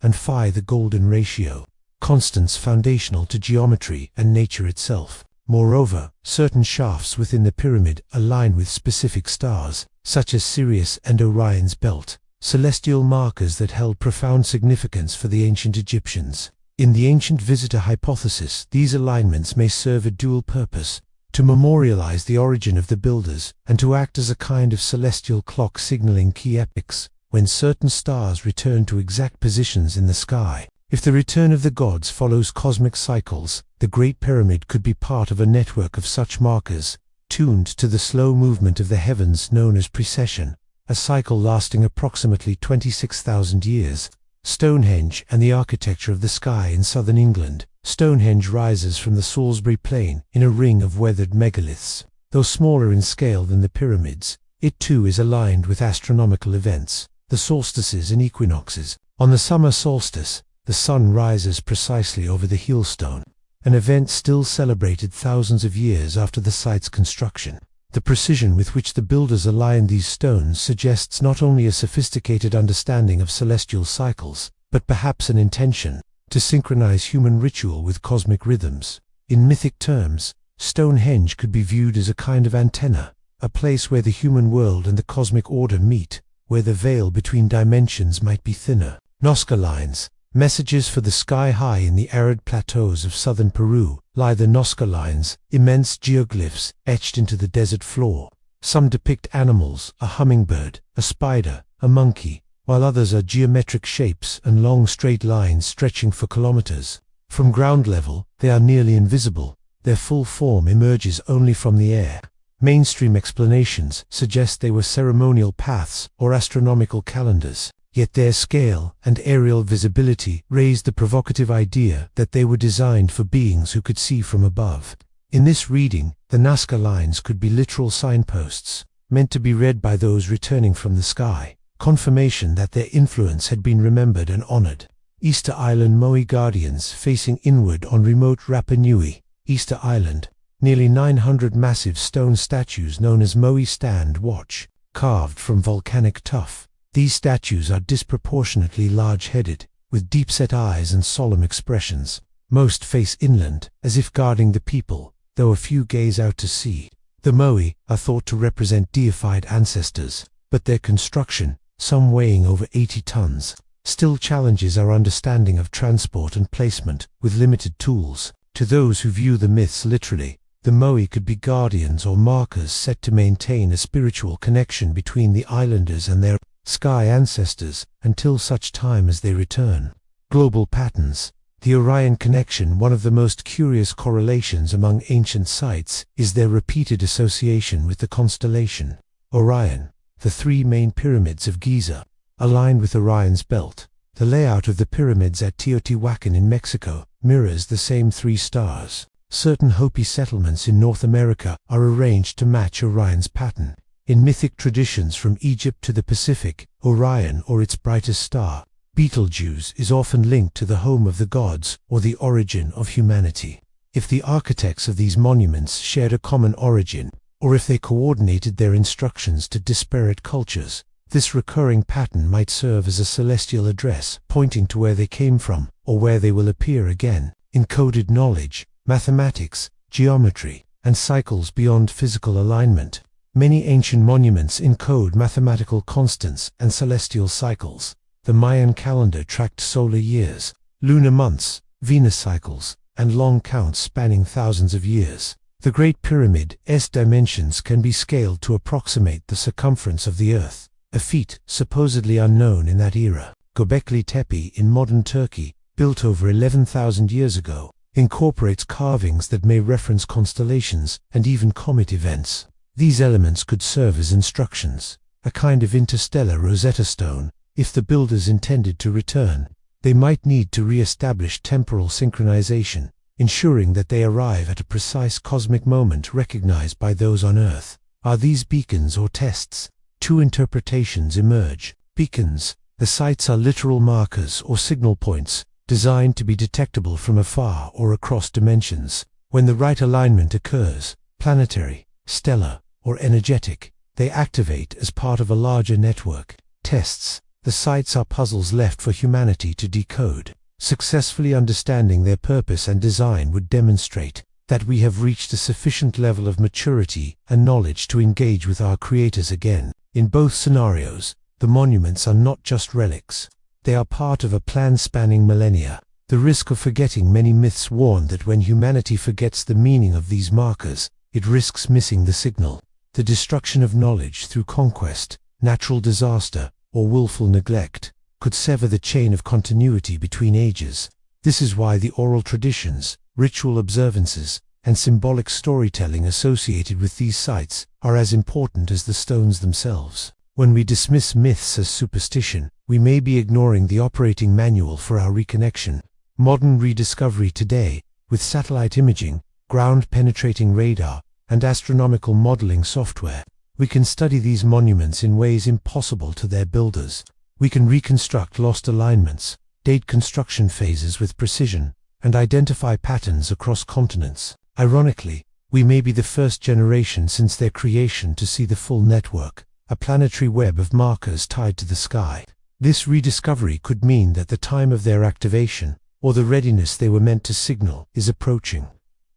and phi, the golden ratio, constants foundational to geometry and nature itself. Moreover, certain shafts within the pyramid align with specific stars, such as Sirius and Orion's belt, celestial markers that held profound significance for the ancient Egyptians. In the ancient visitor hypothesis, these alignments may serve a dual purpose: to memorialize the origin of the builders, and to act as a kind of celestial clock signaling key epochs, when certain stars return to exact positions in the sky. If the return of the gods follows cosmic cycles, the Great Pyramid could be part of a network of such markers, tuned to the slow movement of the heavens known as precession, a cycle lasting approximately 26,000 years. Stonehenge and the architecture of the sky in southern England. Stonehenge rises from the Salisbury Plain in a ring of weathered megaliths. Though smaller in scale than the pyramids, it too is aligned with astronomical events, the solstices and equinoxes. On the summer solstice, the sun rises precisely over the heel-stone, an event still celebrated thousands of years after the site's construction. The precision with which the builders aligned these stones suggests not only a sophisticated understanding of celestial cycles, but perhaps an intention to synchronize human ritual with cosmic rhythms. In mythic terms, Stonehenge could be viewed as a kind of antenna, a place where the human world and the cosmic order meet, where the veil between dimensions might be thinner. Nazca lines, messages for the sky high. In the arid plateaus of southern Peru lie the Nazca lines, immense geoglyphs etched into the desert floor. Some depict animals, a hummingbird, a spider, a monkey, while others are geometric shapes and long straight lines stretching for kilometers. From ground level, they are nearly invisible. Their full form emerges only from the air. Mainstream explanations suggest they were ceremonial paths or astronomical calendars. Yet their scale and aerial visibility raised the provocative idea that they were designed for beings who could see from above. In this reading, the Nazca lines could be literal signposts, meant to be read by those returning from the sky, confirmation that their influence had been remembered and honored. Easter Island Moai guardians facing inward on remote Rapa Nui, Easter Island. Nearly 900 massive stone statues known as Moai stand watch, carved from volcanic tuff. These statues are disproportionately large-headed, with deep-set eyes and solemn expressions. Most face inland, as if guarding the people, though a few gaze out to sea. The Moai are thought to represent deified ancestors, but their construction, some weighing over 80 tons, still challenges our understanding of transport and placement with limited tools. To those who view the myths literally, the moai could be guardians or markers set to maintain a spiritual connection between the islanders and their sky ancestors until such time as they return. Global patterns. The Orion connection. One of the most curious correlations among ancient sites is their repeated association with the constellation Orion. The three main pyramids of Giza, aligned with Orion's belt. The layout of the pyramids at Teotihuacan in Mexico mirrors the same three stars. Certain Hopi settlements in North America are arranged to match Orion's pattern. In mythic traditions from Egypt to the Pacific, Orion, or its brightest star, Betelgeuse, is often linked to the home of the gods or the origin of humanity. If the architects of these monuments shared a common origin, or if they coordinated their instructions to disparate cultures, this recurring pattern might serve as a celestial address pointing to where they came from or where they will appear again. Encoded knowledge, mathematics, geometry, and cycles beyond physical alignment. Many ancient monuments encode mathematical constants and celestial cycles. The Mayan calendar tracked solar years, lunar months, Venus cycles, and long counts spanning thousands of years. The Great Pyramid's dimensions can be scaled to approximate the circumference of the Earth, a feat supposedly unknown in that era. Göbekli Tepe in modern Turkey, built over 11,000 years ago, incorporates carvings that may reference constellations and even comet events. These elements could serve as instructions, a kind of interstellar Rosetta Stone. If the builders intended to return, they might need to re-establish temporal synchronization, ensuring that they arrive at a precise cosmic moment recognized by those on Earth. Are these beacons or tests? Two interpretations emerge. Beacons. The sites are literal markers or signal points, designed to be detectable from afar or across dimensions. When the right alignment occurs, planetary, stellar, or energetic, they activate as part of a larger network. Tests. The sites are puzzles left for humanity to decode. Successfully understanding their purpose and design would demonstrate that we have reached a sufficient level of maturity and knowledge to engage with our creators again. In both scenarios, the monuments are not just relics. They are part of a plan spanning millennia. The risk of forgetting. Many myths warn that when humanity forgets the meaning of these markers, it risks missing the signal. The destruction of knowledge through conquest, natural disaster, or willful neglect could sever the chain of continuity between ages. This is why the oral traditions, ritual observances, and symbolic storytelling associated with these sites are as important as the stones themselves. When we dismiss myths as superstition, we may be ignoring the operating manual for our reconnection. Modern rediscovery today, with satellite imaging, ground-penetrating radar, and astronomical modeling software, we can study these monuments in ways impossible to their builders. We can reconstruct lost alignments, date construction phases with precision, and identify patterns across continents. Ironically, we may be the first generation since their creation to see the full network, a planetary web of markers tied to the sky. This rediscovery could mean that the time of their activation, or the readiness they were meant to signal, is approaching.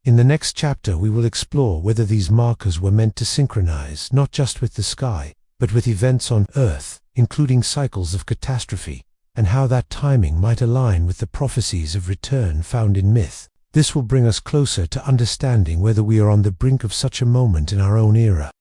In the next chapter we will explore whether these markers were meant to synchronize not just with the sky, but with events on Earth, including cycles of catastrophe, and how that timing might align with the prophecies of return found in myth. This will bring us closer to understanding whether we are on the brink of such a moment in our own era.